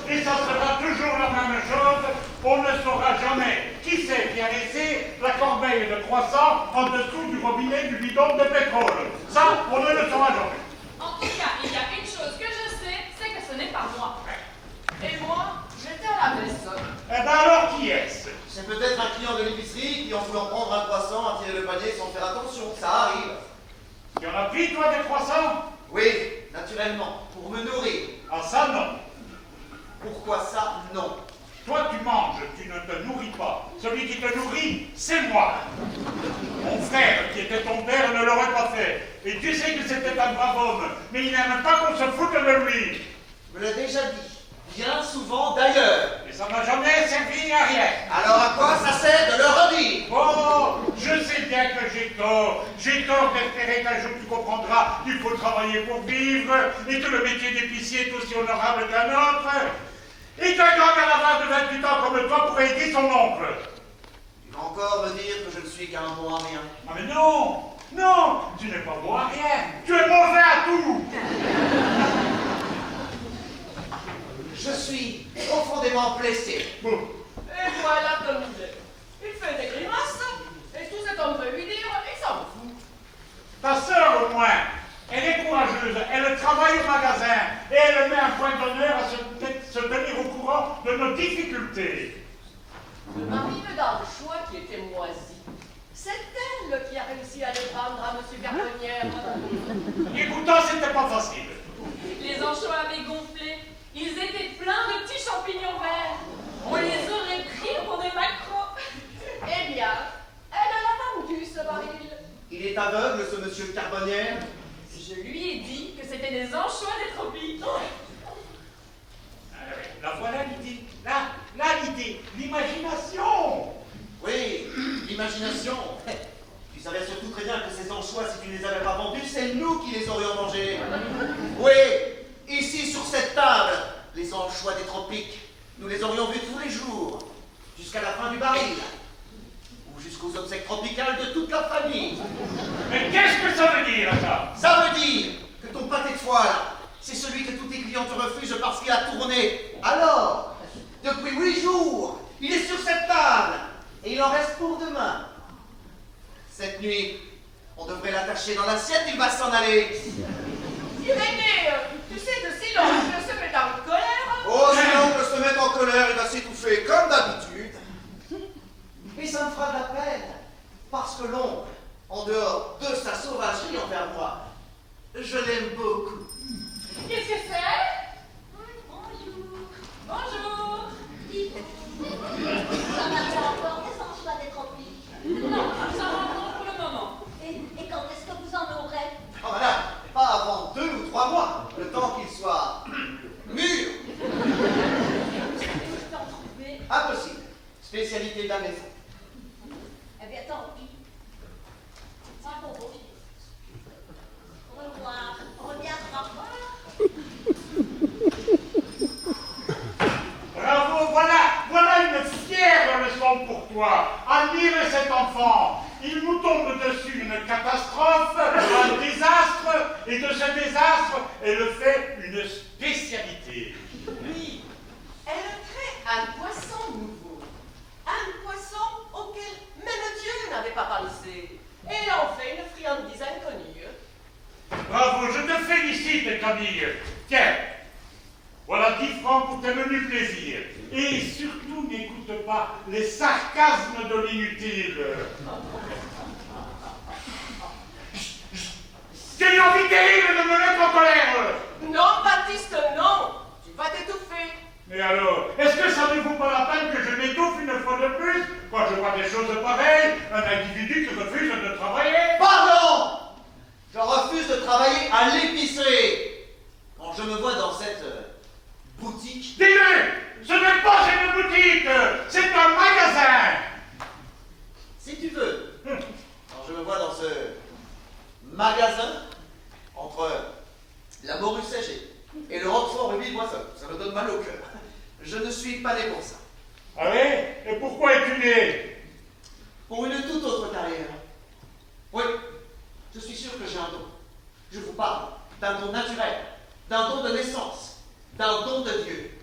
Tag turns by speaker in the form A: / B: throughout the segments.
A: et ça sera toujours la même chose. On ne saura jamais qui c'est qui a laissé la corbeille de croissant en dessous du robinet du bidon de pétrole. Ça, on ne le saura jamais.
B: En tout cas, il y a une chose que je sais, c'est que ce n'est pas moi. Et moi, j'étais à la messe.
A: Eh ben alors, qui est-ce?
C: C'est peut-être un client de l'épicerie qui, en voulant prendre un croissant, a tiré le panier sans faire attention. Ça arrive.
A: Tu en as pris, toi, des croissants?
C: Oui, naturellement, pour me nourrir.
A: Ah, ça, non.
C: Pourquoi ça? Non.
A: Toi, tu manges, tu ne te nourris pas. Celui qui te nourrit, c'est moi. Mon frère, qui était ton père, ne l'aurait pas fait. Et tu sais que c'était un brave homme, mais il n'aime pas qu'on se foute de lui.
C: Je me l'ai déjà dit. Bien souvent d'ailleurs.
A: Et ça n'a jamais servi à rien.
C: Alors à quoi ça sert de le redire?
A: Oh, je sais bien que j'ai tort. J'ai tort d'espérer qu'un jour tu comprendras qu'il faut travailler pour vivre et que le métier d'épicier est aussi honorable qu'un autre. Et qu'un grand caravane de 28 ans comme toi pourrait aider son oncle.
C: Tu vas encore me dire que je ne suis qu'un bon à rien.
A: Ah mais non, non, tu n'es pas bon à rien. Tu es mauvais à tout.
C: Je suis profondément blessé.
A: Bon.
B: Et voilà comme il est. Il fait des grimaces, et tout cet homme veut lui dire, il s'en fout.
A: Ta sœur, au moins, elle est courageuse, elle travaille au magasin et elle met un point d'honneur à se tenir au courant de nos difficultés.
D: Le mari de d'Anchois qui était moisi. C'est elle qui a réussi à les prendre à M. Carbonnière.
A: Et pourtant, c'était pas facile.
B: Les anchois avaient gonflé. Ils étaient pleins de petits champignons verts. On les aurait pris pour des maquereaux.
D: Eh bien, elle l'a vendu, ce baril.
C: Il est aveugle, ce monsieur Carbonnière.
B: Je lui ai dit que c'était des anchois des tropiques.
A: La voilà l'idée. Là l'idée. L'imagination.
C: Oui, l'imagination. Tu savais surtout très bien que ces anchois, si tu ne les avais pas vendus, c'est nous qui les aurions mangés. Oui, ici sur cette table, les anchois des tropiques, nous les aurions vus tous les jours, jusqu'à la fin du baril, ou jusqu'aux obsèques tropicales de toute la famille.
A: Mais qu'est-ce que ça veut dire, ça?
C: Ça veut dire que ton pâté de foie, là, c'est celui que tous tes clients te refusent parce qu'il a tourné. Alors, depuis 8 jours, il est sur cette table, et il en reste pour demain. Cette nuit, on devrait l'attacher dans l'assiette, il va s'en aller.
D: Irénée, tu sais que si l'oncle se met en colère...
C: Oh, si l'oncle se met en colère, il va s'étouffer comme d'habitude. Et ça me fera de la peine, parce que l'oncle, en dehors de sa sauvagerie envers moi, je l'aime beaucoup.
B: Qu'est-ce que c'est?
D: Bonjour.
B: Bonjour.
E: Vous en avez encore des anchois des tropiques?
B: Non, ça rencontre pour le moment.
E: Et quand est-ce que vous en aurez?
C: Oh madame, pas avant 2 ou 3 mois, le temps qu'il soit mûr.
E: Est-ce que je peux en trouver?
C: Impossible. Spécialité de la maison.
E: Eh bien, tant pis. Pas pour vous. Au revoir. On reviendra pas.
A: Bravo, voilà une fière leçon pour toi. Admire cet enfant. Il nous tombe dessus une catastrophe, un désastre, et de ce désastre, elle fait une spécialité.
D: Oui, elle crée un poisson nouveau. Un poisson auquel même Dieu n'avait pas pensé. Et elle en fait une friandise inconnue.
A: Bravo, je te félicite, Camille. Tiens, voilà 10 francs pour tes menus plaisirs. Et surtout, n'écoute pas les sarcasmes de l'inutile. J'ai une envie terrible de me mettre en colère.
D: Non, Baptiste, non. Tu vas t'étouffer.
A: Mais alors, est-ce que ça ne vaut pas la peine que je m'étouffe une fois de plus quand je vois des choses pareilles, un individu qui refuse de travailler?
C: Pardon! Je refuse de travailler à l'épicerie. Quand je me vois dans cette boutique.
A: Dis-le! Ce n'est pas une boutique, c'est un magasin.
C: Si tu veux. Quand je me vois dans ce magasin, entre la morue séchée et le roquefort rubis boisson, ça me donne mal au cœur. Je ne suis pas né pour ça.
A: Ah oui? Et pourquoi es-tu né?
C: Pour une toute autre carrière. Oui, je suis sûr que j'ai un don. Je vous parle d'un don naturel, d'un don de naissance, d'un don de Dieu.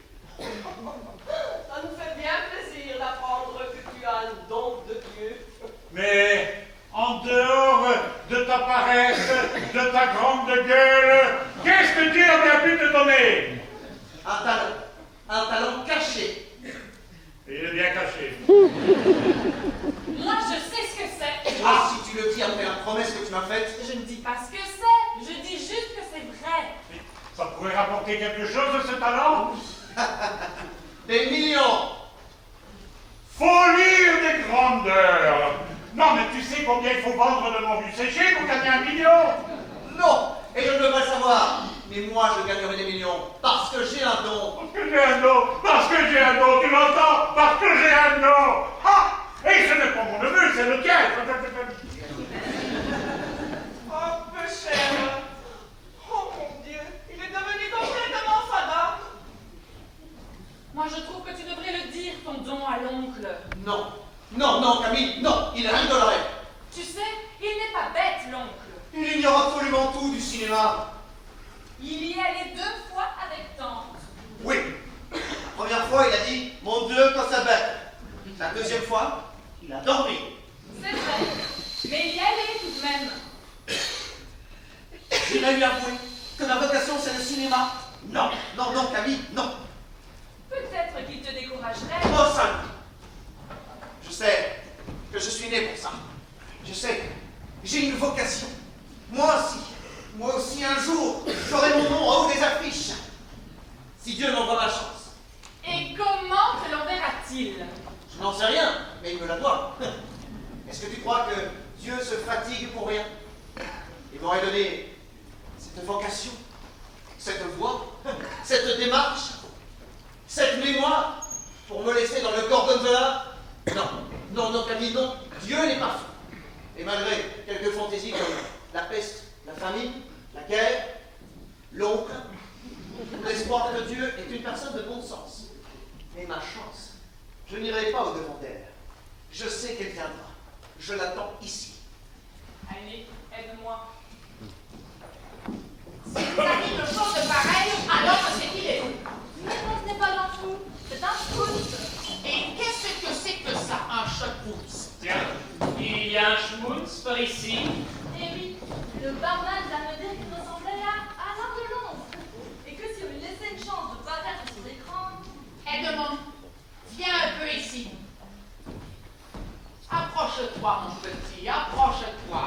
A: rapporter quelque chose de ce talent?
C: Des millions.
A: Folie des grandeurs! Non, mais tu sais combien il faut vendre de mon but séché pour gagner 1 million?
C: Non, et je ne veux pas savoir. Mais moi, je gagnerai des millions parce que j'ai un don.
A: Parce que j'ai un don! Parce que j'ai un don! Tu l'entends? Parce que j'ai un don! Ah! Et ce n'est pas mon neveu, c'est le tien!
D: Oh, peu cher. Oh mon Dieu, il est devenu complètement fada.
B: Moi, je trouve que tu devrais le dire, ton don à l'oncle.
C: Non, non, non, Camille, non, il rigolerait.
B: Tu sais, il n'est pas bête, l'oncle.
C: Il ignore absolument tout du cinéma.
B: Il y est allé 2 fois avec tante.
C: Oui. La première fois, il a dit « Mon Dieu, quand ça bête !» La deuxième fois, il a dormi.
B: C'est vrai, mais il y allait tout de même.
C: Il a lui avoué que ma vocation, c'est le cinéma. Non, non, non, Camille, non.
B: Peut-être qu'il te découragerait.
C: Oh, ça. Je sais que je suis né pour ça. Je sais, j'ai une vocation. Moi aussi, un jour, j'aurai mon nom en haut des affiches. Si Dieu m'envoie ma chance.
B: Et comment te l'enverra-t-il?
C: Je n'en sais rien, mais il me la doit. Est-ce que tu crois que Dieu se fatigue pour rien? Il m'aurait donné cette vocation, cette voix, cette démarche, cette mémoire pour me laisser dans le gorgonzola? Non, non, non, Camille, non. Dieu n'est pas fou. Et malgré quelques fantaisies comme la peste, la famine, la guerre, l'oncle, l'espoir que Dieu est une personne de bon sens. Mais ma chance, je n'irai pas au-devant d'elle. Je sais qu'elle viendra. Je l'attends ici.
B: Allez, aide-moi.
E: Si vous avez une chose pareille, alors c'est qu'il est fou. Mais non, ce n'est pas un fou, c'est un schmutz.
F: Et qu'est-ce que c'est que ça, un schmutz?
G: Tiens, il y a un schmutz par ici.
E: Eh oui, le barman vient me dire qu'il ressemblait à Alain Delon. Et que si on lui laissait une chance de paraître sur l'écran...
F: Edmond, viens un peu ici. Approche-toi, mon petit, approche-toi.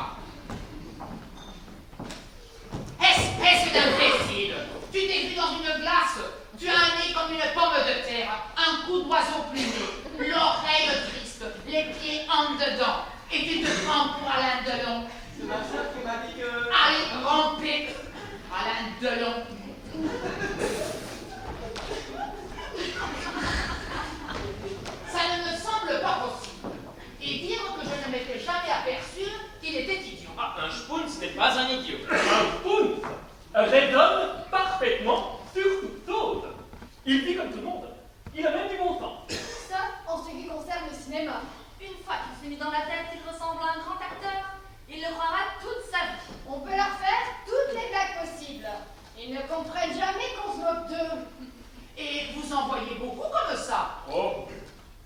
F: Espèce d'imbécile! Tu t'es vu dans une glace. Tu as un nez comme une pomme de terre, un cou d'oiseau plumé, l'oreille triste, les pieds en dedans. Et tu te prends pour Alain Delon.
D: C'est ma soeur qui m'a dit que...
F: Allez, rampez! Alain Delon. Ça ne me semble pas possible. Et dire que je ne m'étais jamais aperçu qu'il était idiot.
G: Ah, un schpunz n'est pas un idiot. Un schpunz raisonne parfaitement sur toute chose. Il vit comme tout le monde. Il a même du bon sens.
E: Ça, en ce qui concerne le cinéma. Une fois qu'il s'est mis dans la tête qu'il ressemble à un grand acteur, il le croira toute sa vie. On peut leur faire toutes les blagues possibles. Ils ne comprennent jamais qu'on se moque d'eux.
F: Et vous en voyez beaucoup comme ça.
G: Oh,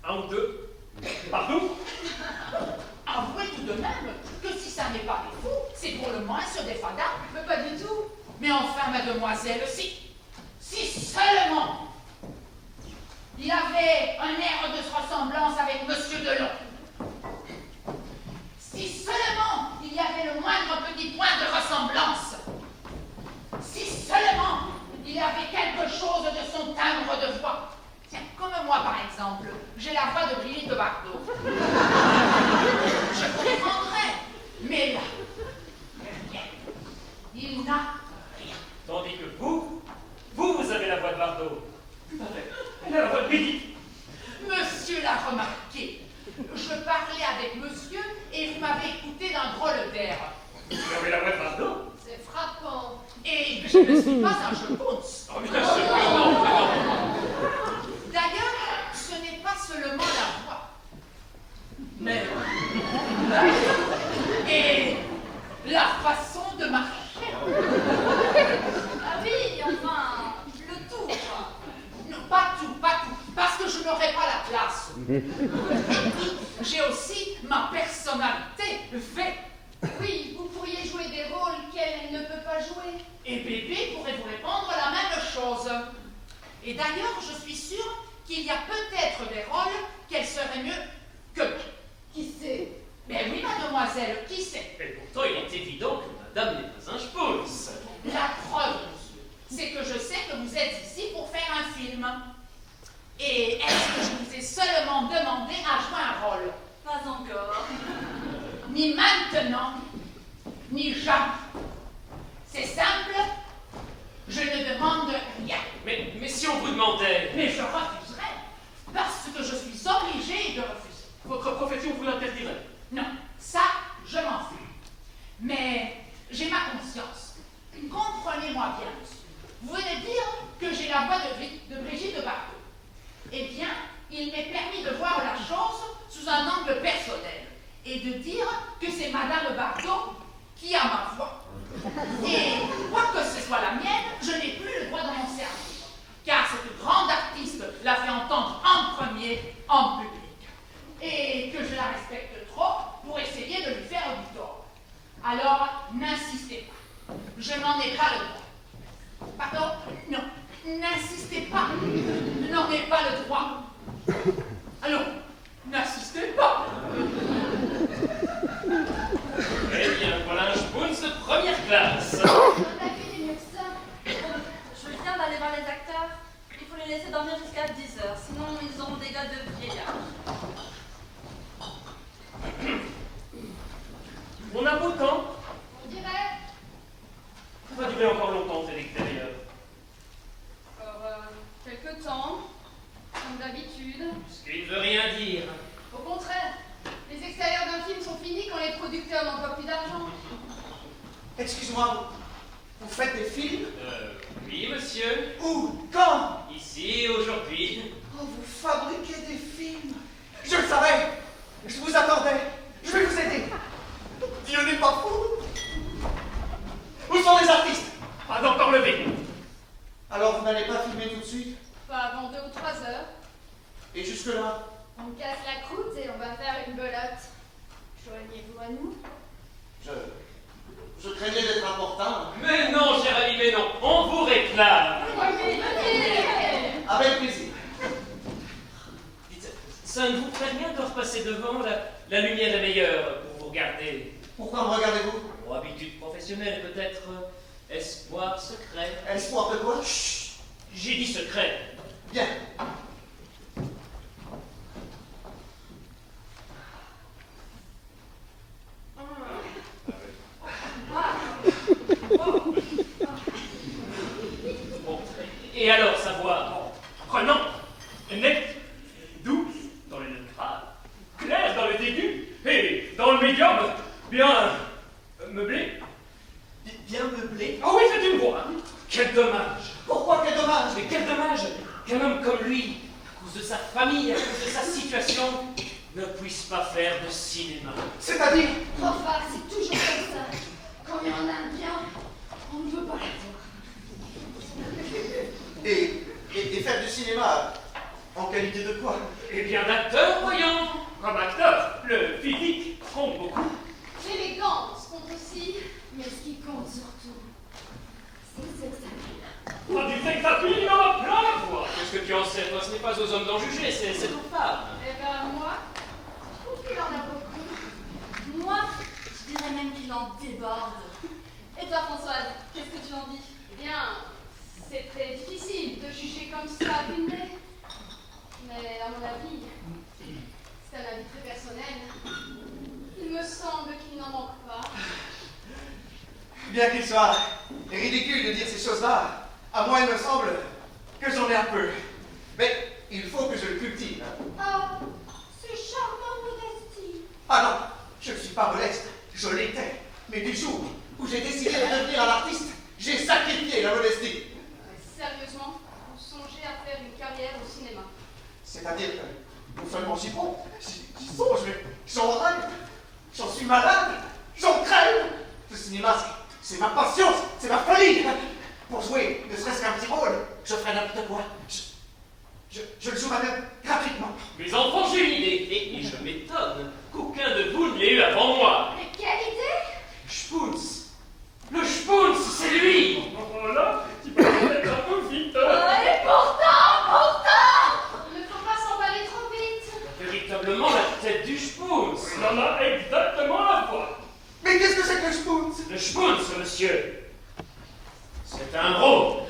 G: un ou deux. Partout.
F: Avouez tout de même que si ça n'est pas des fous, c'est pour le moins sur des fadas.
E: Mais pas du tout.
F: Mais enfin, mademoiselle, si seulement il avait un air de ressemblance avec Monsieur Delon. Si seulement il y avait le moindre petit point de ressemblance. Si seulement il y avait quelque chose de son timbre de voix. Tiens, comme moi par exemple, j'ai la voix de Brigitte Bardot. Je comprendrais, mais là, rien. Il n'a rien.
G: Tandis que vous avez la voix de Bardot. Tout à fait. Elle a la voix de Brigitte.
F: Monsieur l'a remarqué. Je parlais avec monsieur et vous m'avez écouté d'un drôle d'air.
G: Vous avez la voix de Bardot.
E: C'est frappant.
F: Et je ne suis pas un schmutz.
G: Oh, bien sûr que non.
F: D'ailleurs, ce n'est pas seulement la voix, mais et la façon de marcher.
E: Ah oui, enfin, le tout, quoi.
F: Non, pas tout, parce que je n'aurai pas la place. Et puis, j'ai aussi ma personnalité faite.
E: Oui, vous pourriez jouer des rôles qu'elle ne peut pas jouer.
F: Et bébé pourrait vous répondre la même chose. Et d'ailleurs, je suis sûre qu'il y a peut-être des rôles qu'elle serait mieux que...
E: Qui sait?
F: Mais oui, mademoiselle, qui sait?
G: Et pourtant, il est évident que madame n'est pas un schpunz.
F: La preuve, monsieur. c'est que je sais que vous êtes ici pour faire un film. Et est-ce que je vous ai seulement demandé à jouer un rôle?
B: Pas encore.
F: Ni maintenant, ni jamais. C'est simple, je ne demande rien.
G: Mais si on vous demandait...
F: Mais je refuserai, parce que je suis obligée de refuser.
G: Votre profession vous l'interdirait?
F: Non, ça, je m'en fous. Mais j'ai ma conscience. Comprenez-moi bien, monsieur. Vous venez dire que j'ai la voix de Brigitte Bardot. Eh bien, il m'est permis de voir la chose sous un angle personnel et de dire que c'est Madame Bardot qui a ma voix. Et quoi que ce soit la mienne, je n'ai plus le droit de m'en servir, car cette grande artiste l'a fait entendre en premier en public. Et que je la respecte trop pour essayer de lui faire du tort. Alors, n'insistez pas. Je n'en ai pas le droit. Pardon? Non. N'insistez pas. Je n'en ai pas le droit. Allons, n'insistez pas.
G: Eh bien, voilà un Spoons de première classe.
E: On a vu mieux que ça.
B: Je viens d'aller voir les acteurs. Il faut les laisser dormir jusqu'à 10 heures, sinon ils auront des gars de vieillard.
G: On a beau temps.
E: On dirait.
G: Ça va durer encore longtemps, c'est l'extérieur.
E: Quelque temps, comme d'habitude.
G: Ce qui ne veut rien dire.
E: Au contraire, les extérieurs d'un film sont finis quand les producteurs n'emploient plus d'argent.
C: Excuse-moi, vous faites des films?
G: Oui, monsieur.
C: Où? Quand?
G: Ici, aujourd'hui.
C: Oh, vous fabriquez des films? Je le savais! Je vous attendais! Je vais vous aider! Dieu n'est pas fou! Où sont les artistes?
G: Pas encore levé.
C: Alors vous n'allez pas filmer tout de suite?
E: Pas avant 2 ou 3 heures.
C: Et jusque-là?
E: On casse la croûte et on va faire une belote. Joignez-vous à nous.
C: Je craignais d'être important.
G: Mais non, cher ami, mais non. On vous réclame.
C: Avec plaisir.
G: Dites, ça ne vous ferait rien de repasser devant? La lumière est meilleure pour vous regarder.
C: Pourquoi me regardez-vous?
G: Pour habitude professionnelle et peut-être espoir secret.
C: Espoir de quoi? Chut!
G: J'ai dit secret.
C: Bien.
G: Bon. Et alors, sa voix prenante, nette, douce dans les neutrales, claire dans le aigu et dans le médium, bien meublé.
C: Bien meublé.
G: Ah oui, c'est une voix. Quel dommage.
C: Pourquoi quel dommage?
G: Mais quel dommage qu'un homme comme lui, à cause de sa famille, à cause de sa situation, ne puisse pas faire de cinéma.
C: C'est-à-dire?
E: Enfin, c'est toujours comme ça. Quand il y en a un bien, on ne veut pas la voir.
C: Et faire du cinéma en qualité de quoi?
G: Eh bien, d'acteur, voyons. Comme acteur, le physique compte beaucoup.
E: L'élégance compte aussi, mais ce qui compte surtout, c'est le sex appeal.
G: Pas du sex appeal, il en a plein la voix. Qu'est-ce que tu en sais, toi? Ce n'est pas aux hommes d'en juger, c'est aux femmes.
E: Eh ben moi, je trouve qu'il en a beaucoup.
B: Moi, je dirais même qu'il en déborde. Et toi, Françoise, qu'est-ce que tu en dis?
E: Eh bien, c'est très difficile de juger comme ça d'une nez. Mais à mon avis, c'est un avis très personnel. Il me semble qu'il n'en manque pas.
C: Bien qu'il soit ridicule de dire ces choses-là, à moi il me semble que j'en ai un peu. Mais il faut que je le cultive.
E: Ah, c'est charmant, Modestie.
C: Ah non, je ne suis pas modeste, je l'étais. Mais du jour où j'ai décidé de devenir un artiste, j'ai sacrifié la modestie.
E: Sérieusement, vous songez à faire une carrière au cinéma?
C: C'est-à-dire que non seulement j'y pense, j'y songe, mais j'en rêve, j'en suis malade, j'en crève. Le cinéma, c'est ma passion, c'est ma folie. Pour jouer, ne serait-ce qu'un petit rôle, je ferai n'importe quoi. Je le jouerai même gratuitement.
G: Mes enfants, j'ai une idée, et je m'étonne qu'aucun de vous ne l'ait eu avant moi.
E: Mais quelle idée!
G: Spoons. Le Spoons, c'est lui. Voilà, tu peux être un peu vite.
E: Et pourtant! Il ne faut pas s'emballer trop vite.
G: Véritablement la tête du Spoons. On en a exactement la voix.
C: Mais qu'est-ce que c'est que le Spoons?
G: Le Spoons, monsieur. C'est un rôle.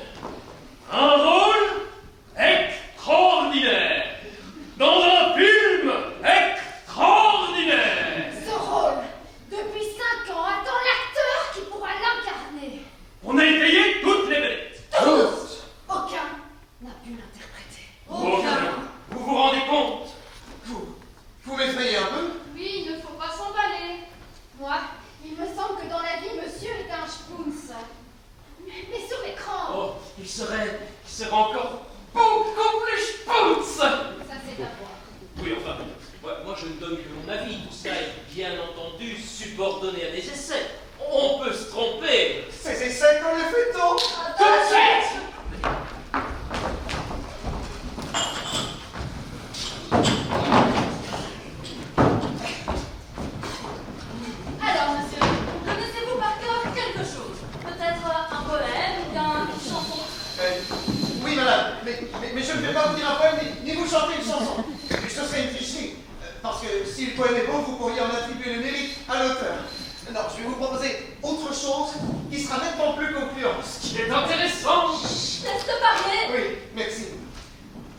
C: je vais vous proposer autre chose qui sera nettement plus concluante.
G: Ce qui est intéressant.
E: Laisse-le parler.
C: Oui, merci.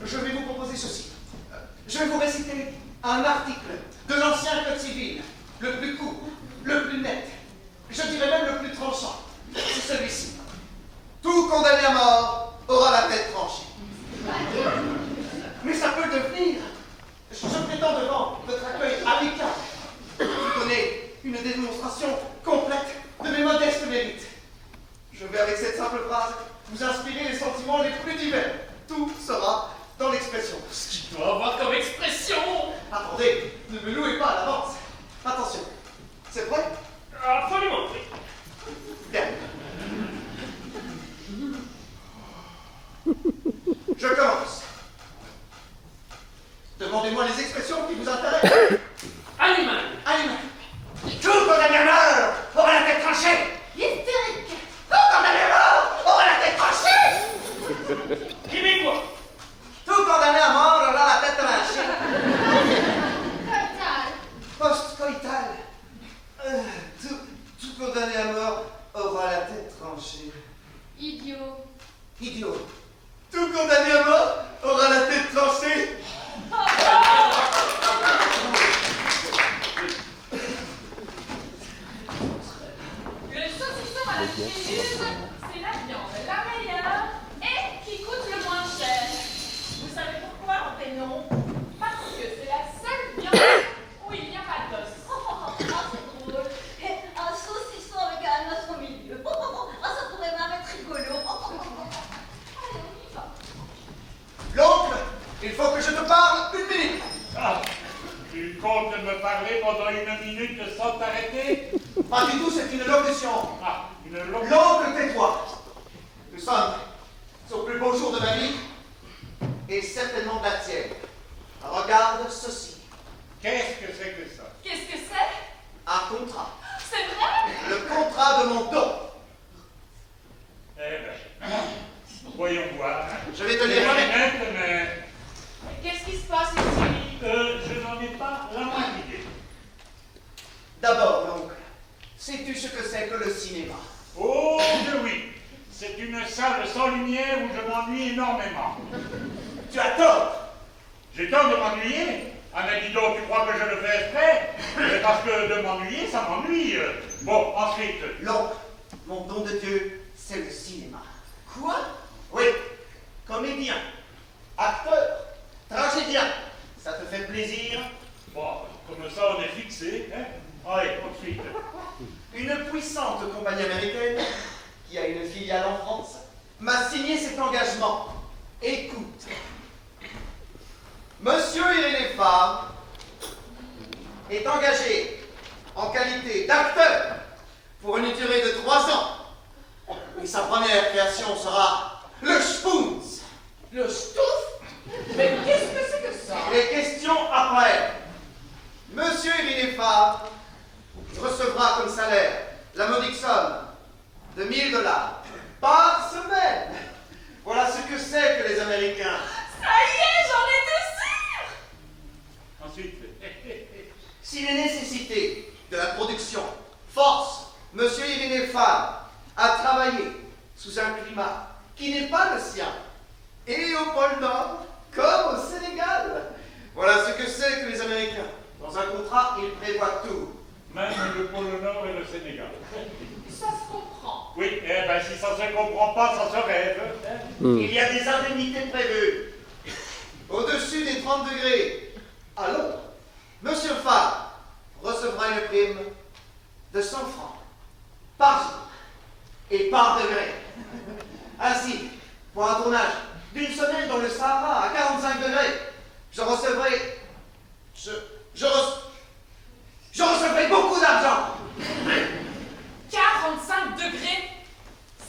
C: Je vais vous proposer ceci. Je vais vous réciter un article de l'ancien Code civil, le plus court, le plus net, je dirais même le plus tranchant. C'est celui-ci. Tout condamné à mort aura la tête tranchée. Mais ça peut devenir. Je prétends devant votre accueil amical vous donner une démonstration complète de mes modestes mérites. Je vais avec cette simple phrase vous inspirer les sentiments les plus divers. Tout sera dans l'expression.
G: Ce qu'il doit avoir comme expression.
C: Attendez, ne me louez pas à l'avance. Attention, c'est vrai?
G: Absolument, oui.
C: Bien. Je commence. Demandez-moi les expressions qui vous intéressent.
G: Animal.
C: Animal. Tout condamné à mort aura la tête tranchée. Hystérique. Tout condamné à mort aura la tête tranchée.
G: Québécois.
C: Tout condamné à mort aura la tête tranchée.
E: Coital.
C: Post-coital. Tout condamné à mort aura la tête tranchée.
E: Idiot.
C: Idiot. Tout condamné à mort aura la tête tranchée.
B: Le saucisson à la frise, c'est la viande la meilleure et qui coûte le moins cher. Vous savez pourquoi on fait non? Parce que c'est la seule viande où il n'y a pas d'os.
E: Ah, c'est drôle. Et un saucisson avec un os au milieu. Ah, ça pourrait même être rigolo. Allez, on y va.
C: L'oncle, il faut que je te parle une minute.
A: Ah, tu comptes me parler pendant 1 minute sans t'arrêter?
C: Pas du tout, c'est une locution.
A: Ah, une longue...
C: L'oncle, tais-toi. Nous sommes au plus beau jour de ma vie et certainement de la tienne. Regarde ceci.
A: Qu'est-ce que c'est que ça?
B: Qu'est-ce que c'est?
C: Un contrat.
B: C'est vrai?
C: Le contrat de mon don.
A: Eh ben, voyons voir.
C: Je vais te lire moi-même.
A: Mais
F: Qu'est-ce qui se passe ici?
A: je n'en ai pas la moindre idée.
C: D'abord, l'oncle, sais-tu ce que c'est que le cinéma?
A: Oh, que oui. C'est une salle sans lumière où je m'ennuie énormément.
C: Tu as tort.
A: J'ai tort de m'ennuyer. Ah, mais dis donc, tu crois que je le fais exprès? Mais parce que de m'ennuyer, ça m'ennuie. Bon, ensuite.
C: L'oncle, mon don de Dieu, c'est le cinéma.
F: Quoi?
C: Oui, comédien, acteur, tragédien. Ça te fait plaisir?
A: Bon, comme ça, on est fixé. Hein? Allez, ensuite.
C: Une puissante compagnie américaine, qui a une filiale en France, m'a signé cet engagement. Écoute. Monsieur Irénée Fabre est engagé en qualité d'acteur pour une durée de 3 ans. Et sa première création sera le Spoons.
F: Le Stouff? Mais qu'est-ce que c'est que ça?
C: Les questions après. Monsieur Irénée Fabre recevra comme salaire la modique somme de $1000 par semaine. Voilà ce que c'est que les Américains.
B: Ça y est, j'en étais sûre!
A: Ensuite.
C: Si les nécessités de la production forcent Monsieur Irénée Fabre à travailler sous un climat qui n'est pas le sien, et au pôle Nord comme au Sénégal, voilà ce que c'est que les Américains. Dans un contrat, ils prévoient tout.
A: Même le pôle Nord et le Sénégal.
F: Ça se comprend.
A: Oui, eh ben si ça se comprend pas, ça se rêve. Hein?
C: Il y a des indemnités prévues. Au-dessus des 30 degrés, à Londres, Monsieur Fabre recevra une prime de 100 francs par jour et par degré. Ainsi, pour un tournage d'une semaine dans le Sahara à 45 degrés, je recevrai beaucoup d'argent.
B: 45 degrés,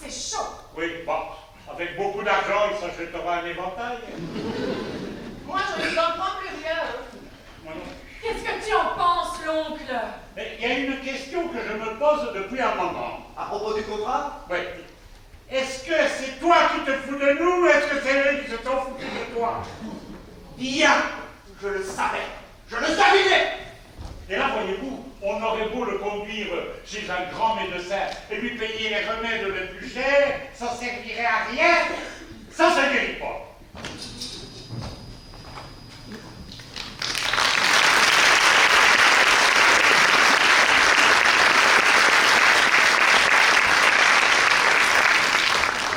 B: c'est chaud.
A: Oui, bon, avec beaucoup d'argent, il s'achètera un éventail.
F: Moi, je ne comprends plus rien.
A: Moi non.
B: Qu'est-ce que tu en penses, l'oncle?
A: Mais il y a une question que je me pose depuis un moment.
C: À propos du contrat,
A: Oui. Est-ce que c'est toi qui te fous de nous ou est-ce que c'est eux qui se sont foutus de toi?
C: bien, je le savais. Je le devinais.
A: Et là, voyez-vous, On aurait beau le conduire chez un grand médecin et lui payer les remèdes les plus chers, ça servirait à rien. Ça ne guérit pas.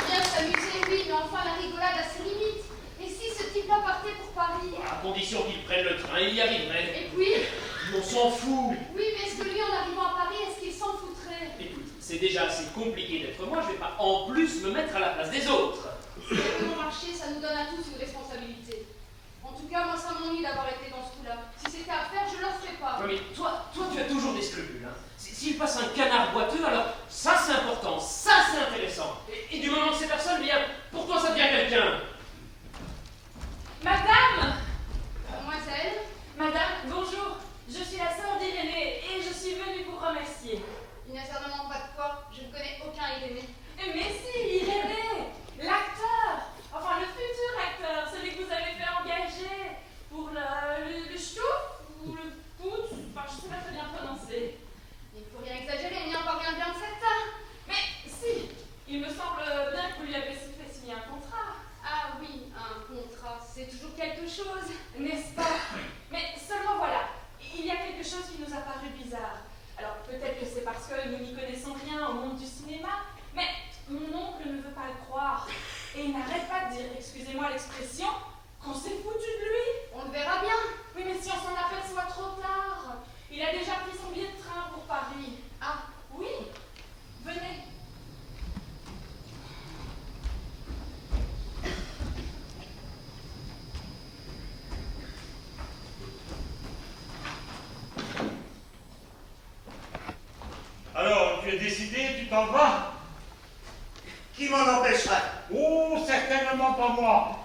E: Bien s'amuser, oui, mais enfin la rigolade a ses limites. Et si ce type-là partait pour Paris?
G: À condition qu'il prenne le train, il y arriverait.
E: Et puis?
G: On s'en fout.
E: Oui, mais est-ce que lui, en arrivant à Paris, est-ce qu'il s'en foutrait?
G: Écoute, c'est déjà assez compliqué d'être moi, je vais pas en plus me mettre à la place des autres.
E: C'est vrai que mon marché, ça nous donne à tous une responsabilité. En tout cas, moi, ça m'ennuie d'avoir été dans ce coup-là. Si c'était à faire, je ne le ferais pas.
G: Ouais, mais toi, tu as toujours des scrupules. Hein. S'il passe un canard boiteux, alors ça c'est important, ça c'est intéressant. Et du moment que ces personnes viennent, pour toi ça devient quelqu'un.
B: Madame!
E: Mademoiselle?
B: Madame, bonjour. Je suis la sœur d'Irénée et je suis venue vous remercier.
E: Il n'a certainement pas de quoi. Je ne connais aucun Irénée.
B: Mais si, Irénée! L'acteur! Enfin, le futur acteur, celui que vous avez fait engager pour le Stouf ou le Putz, enfin, je ne sais pas très bien prononcer.
E: Il ne faut rien exagérer, il n'y a encore rien de bien certain.
B: Mais si, il me semble bien que vous lui avez fait signer un contrat.
E: Ah oui, un contrat, c'est toujours quelque chose.
B: N'est-ce pas? Mais seulement voilà, il y a quelque chose qui nous a paru bizarre. Alors peut-être que c'est parce que nous n'y connaissons rien au monde du cinéma, mais mon oncle ne veut pas le croire. Et il n'arrête pas de dire, excusez-moi l'expression, qu'on s'est foutu de lui.
E: On le verra bien.
B: Oui, mais si on s'en aperçoit trop tard, il a déjà pris son billet de train pour Paris.
E: Ah,
B: Oui, venez.
A: Alors, tu es décidé, tu t'en vas?
C: Qui m'en empêcherait?
A: Oh, certainement pas moi.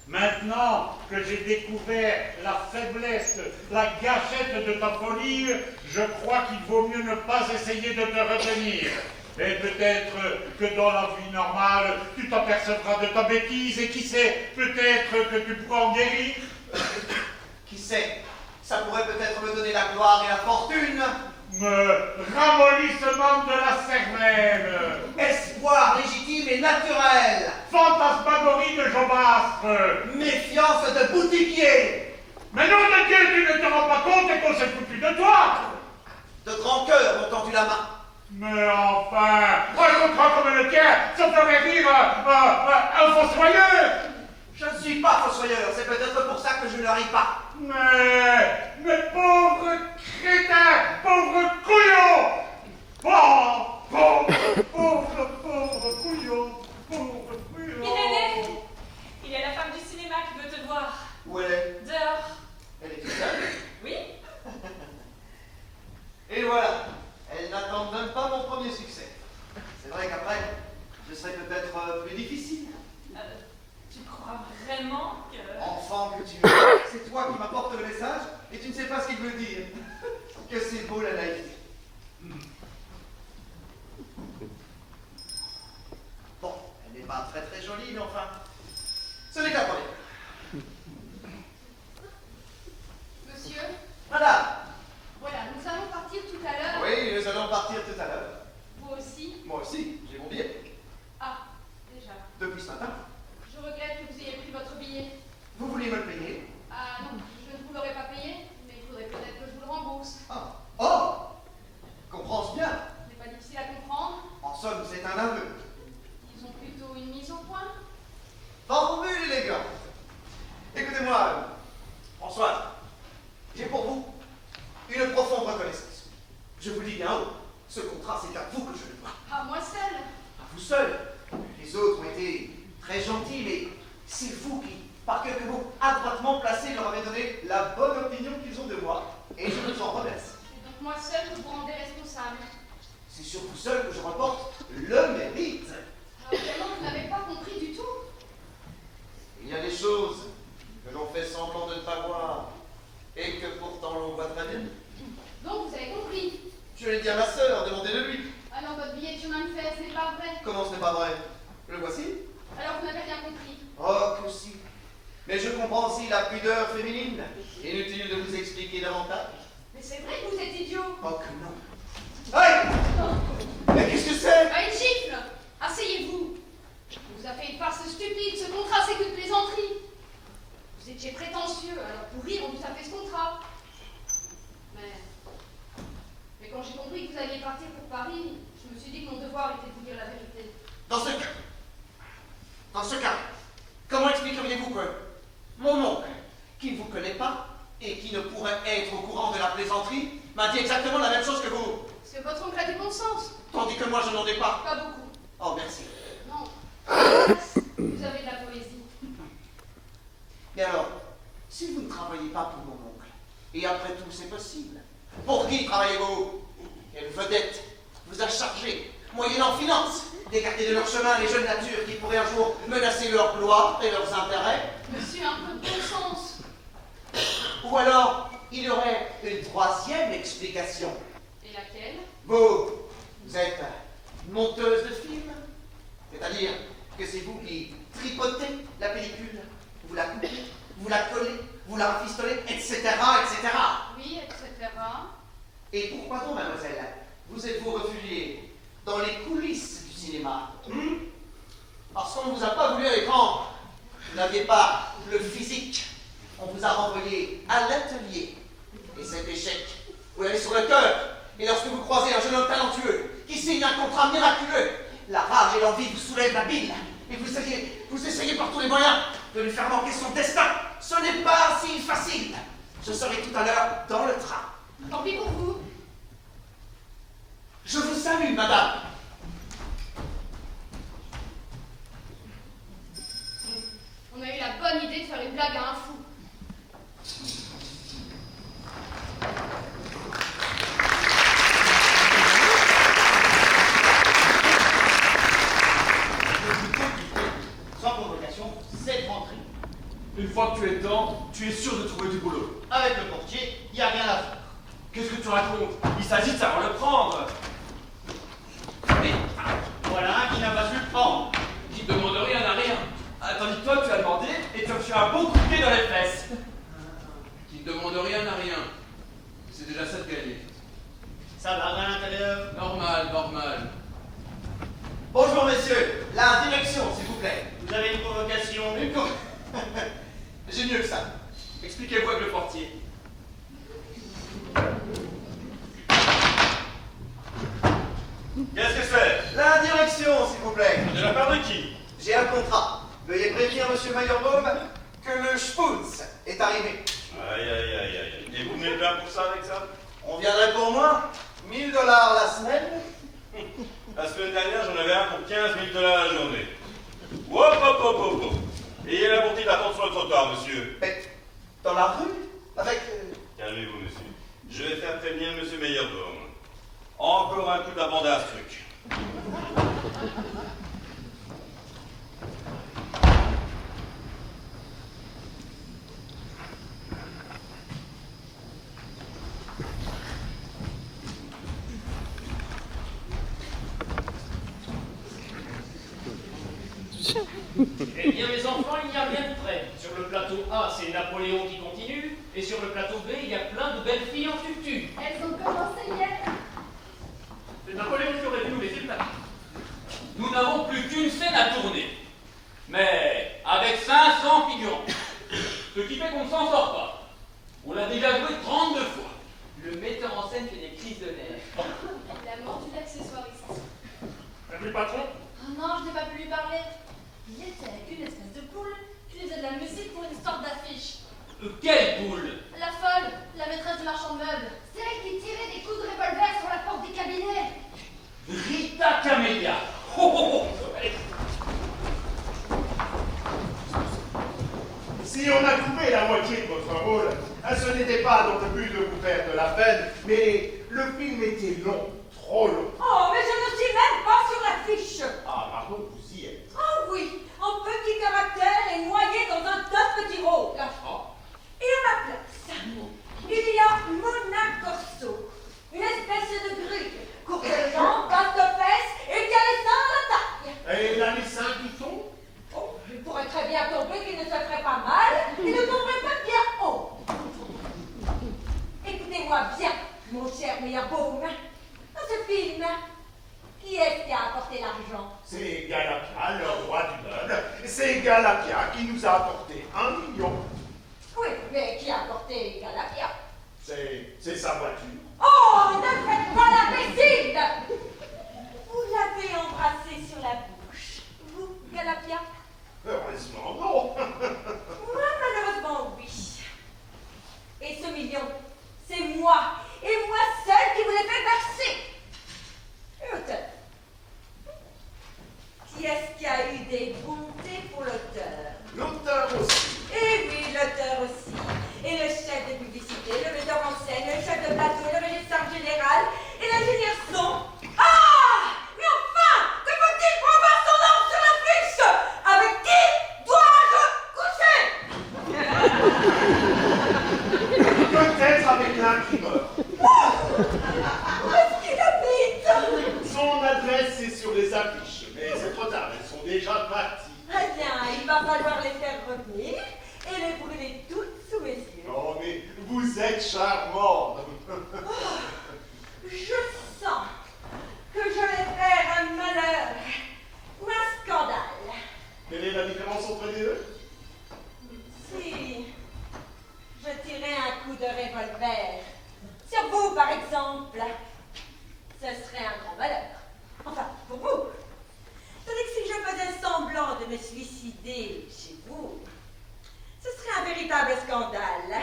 A: Maintenant que j'ai découvert la faiblesse, la gâchette de ta folie, je crois qu'il vaut mieux ne pas essayer de te retenir. Et peut-être que dans la vie normale, tu t'apercevras de ta bêtise et qui sait, peut-être que tu pourras en guérir.
C: Qui sait? Ça pourrait peut-être me donner la gloire et la fortune.
A: Ramollissement de la cervelle.
C: Espoir légitime et naturel.
A: Fantasmagorie de Jobastre.
C: Méfiance de boutiquier.
A: Mais non de Dieu, tu ne te rends pas compte et qu'on s'est foutu de toi.
C: De grand cœur m'ont tendu la main.
A: Mais enfin, un contrat comme le tien, ça ferait rire un fossoyeur.
C: Je ne suis pas fossoyeur, c'est peut-être pour ça que je ne ris pas.
A: Mais pauvre crétin, pauvre couillon. Pauvre couillon, pauvre couillon.
B: Irénée, il y a la femme du cinéma qui veut te voir.
C: Où elle est?
B: Dehors.
C: Elle est toute seule.
B: Oui?
C: Et voilà, elle n'attend même pas mon premier succès. C'est vrai qu'après, je serai peut-être plus difficile.
B: Tu crois vraiment que...
C: Enfant que tu es, c'est toi qui m'apportes le message et tu ne sais pas ce qu'il veut dire. Que c'est beau la naïveté. Bon, elle n'est pas très très jolie, mais enfin, ce n'est qu'un problème.
E: monsieur?
C: Madame.
E: Voilà, nous allons partir tout à l'heure.
C: Oui, nous allons partir tout à l'heure.
E: Vous aussi?
C: Moi aussi, j'ai mon billet.
E: Ah, déjà.
C: Depuis ce matin.
E: Je regrette que vous ayez pris votre billet.
C: Vous vouliez me le payer?
E: Ah non, je ne vous l'aurais pas payé, mais il faudrait peut-être que je vous le rembourse.
C: Ah. Oh! Comprends bien.
E: Ce n'est pas difficile à comprendre.
C: En somme, c'est un aveu.
E: Disons plutôt une mise au point.
C: Formule élégante. Écoutez-moi, Françoise. J'ai pour vous une profonde reconnaissance. Je vous dis bien haut, ce contrat, c'est à vous que je le dois.
E: À moi seule.
C: À vous seul. Les autres ont été très gentils, mais c'est vous qui, par quelques mots adroitement placés, leur avez donné la bonne opinion qu'ils ont de moi. Et je vous en remercie.
E: C'est donc moi seule que vous rendez responsable.
C: C'est sur vous seul que je reporte le mérite.
E: Alors vraiment, vous n'avez pas compris du tout.
C: Il y a des choses que l'on fait semblant de ne pas voir et que pourtant l'on voit très bien.
E: Donc vous avez compris.
C: Je l'ai dit à ma sœur, demandez-le lui.
E: Alors votre billet de chemin de fer, ce n'est pas vrai.
C: Comment ce n'est pas vrai? Le voici?
E: Alors vous n'avez rien compris.
C: Oh, que si. Mais je comprends aussi la pudeur féminine. Inutile de vous expliquer davantage.
E: Mais c'est vrai que vous êtes idiot.
C: Oh, que
E: Vous étiez prétentieux, alors pour rire, on vous a fait ce contrat. Mais quand j'ai compris que vous alliez partir pour Paris, je me suis dit que mon devoir était de vous dire la vérité.
C: Dans ce cas, comment expliqueriez-vous que mon oncle, qui ne vous connaît pas et qui ne pourrait être au courant de la plaisanterie, m'a dit exactement la même chose que vous?
E: Parce que votre oncle a du bon sens.
C: Tandis que moi, je n'en ai pas.
E: Pas beaucoup.
C: Oh, merci.
E: Non. Vous avez de la poésie.
C: Mais alors, si vous ne travaillez pas pour mon oncle, et après tout, c'est possible, pour qui travaillez-vous? Quelle vedette vous a chargé, moyennant finance, d'écarter de leur chemin les jeunes natures qui pourraient un jour menacer leur gloire et leurs intérêts?
E: Monsieur, un peu de bon sens.
C: Ou alors, il y aurait une troisième explication.
E: Et laquelle?
C: Vous êtes monteuse de films, c'est-à-dire que c'est vous qui tripotez la pellicule, vous la coupez, vous la collez, vous la rafistolez, etc., etc.
E: Oui, etc.
C: Et pourquoi donc, mademoiselle, vous êtes-vous refugiée dans les coulisses du cinéma? Parce qu'on ne vous a pas voulu à l'écran. Vous n'aviez pas le physique. On vous a renvoyé à l'atelier. Et cet échec, vous l'avez sur le cœur. Et lorsque vous croisez un jeune homme talentueux qui signe un contrat miraculeux, la rage et l'envie vous soulèvent la bile. Et vous essayez par tous les moyens de lui faire manquer son destin. Ce n'est pas si facile. Je serai tout à l'heure dans le train.
E: Tant pis pour vous.
C: Je vous salue, madame.
E: On a eu la bonne idée de faire une blague à un fou.
C: Sans convocation, cette rentrée.
H: Une fois que tu es dedans, tu es sûr de trouver du boulot.
C: Avec le portier, il n'y a rien à faire.
H: Qu'est-ce que tu racontes? Il s'agit de savoir le prendre.
C: Mais voilà un qui n'a pas su le prendre.
H: Qui ne demande rien à rien. Tandis que toi, tu as demandé et tu as reçu un bon coup de pied dans les fesses. Qui ne demande rien à rien. C'est déjà ça de gagner.
C: Ça va à l'intérieur?
H: Normal.
C: Bonjour, messieurs. La direction, s'il vous plaît.
I: Vous avez une convocation?
C: J'ai mieux que ça.
H: Expliquez-vous avec le portier.
I: Qu'est-ce que c'est?
C: La direction, s'il vous plaît.
I: De la part de qui?
C: J'ai un contrat. Veuillez prévenir monsieur Meyerbaum que le Spoots est arrivé.
I: Aïe. Et vous venez bien pour ça avec ça?
C: On viendrait pour moi $1000 la semaine.
I: La semaine dernière, j'en avais un pour 15 000 $ la journée. Hop. Ayez la bonté d'attendre sur le trottoir, monsieur.
C: Mais dans la rue avec...
I: Calmez-vous, monsieur. Je vais faire prévenir monsieur Meyerbaum. Encore un coup de la bande à ce truc.
G: Eh bien, mes enfants, il n'y a rien de prêt. Sur le plateau A, c'est Napoléon qui continue, et sur le plateau B, il y a plein de belles filles en tutu.
E: Elles ont commencé hier.
G: C'est Napoléon qui aurait dû nous laisser le plateau. Nous n'avons plus qu'une scène à tourner, mais avec 500 figurants. Ce qui fait qu'on ne s'en sort pas. On l'a déjà joué 32 fois. Le metteur en scène fait des crises de nerfs.
E: Il a mordu l'accessoire ici.
G: T'as vu le patron?
E: Oh non, je n'ai pas pu lui parler. Il était avec une espèce de poule qui faisait de la musique pour une sorte d'affiche.
G: Quelle boule?
E: La folle, la maîtresse du marchand de meubles. C'est elle qui tirait des coups de revolver sur la porte des cabinets.
G: Rita Camélia. Oh.
A: Si on a trouvé la moitié de votre rôle, ce n'était pas dans le but de vous faire de la peine, mais le film était long, trop long.
J: Oh, mais je ne suis même pas sur l'affiche.
A: Ah, par contre, vous y êtes.
J: Ah oui, en petit caractère et noyé dans un tas de petits rôles. Et à ma place, il y a Mona Corso, une espèce de grue, courte de jambes, basse de fesses et qui a les seins à la taille.
A: Et là, les seins qui tombent?
J: Oh, il pourrait très bien tomber qu'il ne se ferait pas mal et ne tomberait pas bien haut. Écoutez-moi bien, mon cher Meyerbaum. Dans ce film, qui est-ce qui a apporté l'argent?
A: C'est Galapia, le roi du meuble. C'est Galapia qui nous a apporté 1 million.
J: porter Galapia.
A: C'est sa voiture.
J: Oh, ne faites pas l'imbécile! Vous l'avez embrassé sur la bouche, vous, Galapia?
A: Heureusement, non.
J: Moi, malheureusement, oui. Et ce million, c'est moi, et moi seule qui vous l'ai fait verser. L'auteur. Qui est-ce qui a eu des bontés pour l'auteur?
A: L'auteur aussi.
J: Eh oui, l'auteur aussi. Et le chef de publicité, le metteur en scène, le chef de plateau, le régisseur général, et l'ingénieur son. Ah! Mais enfin, que faut-il pour avoir son nom sur l'affiche? Avec qui dois-je coucher?
A: Peut-être avec l'imprimeur.
J: Où est-ce qu'il habite?
A: Son adresse est sur les affiches, mais c'est trop tard, elles sont déjà parties.
J: Très bien, il va falloir les faire revenir et les brûler toutes sous mes yeux.
A: Oh, mais vous êtes charmant.
J: Je sens que je vais faire un malheur ou un scandale.
A: Quelle est la différence entre les deux?
J: Si je tirais un coup de revolver sur vous, par exemple, ce serait un grand malheur. Enfin, pour vous. Tandis que si je faisais semblant de me suicider chez vous, ce serait un véritable scandale.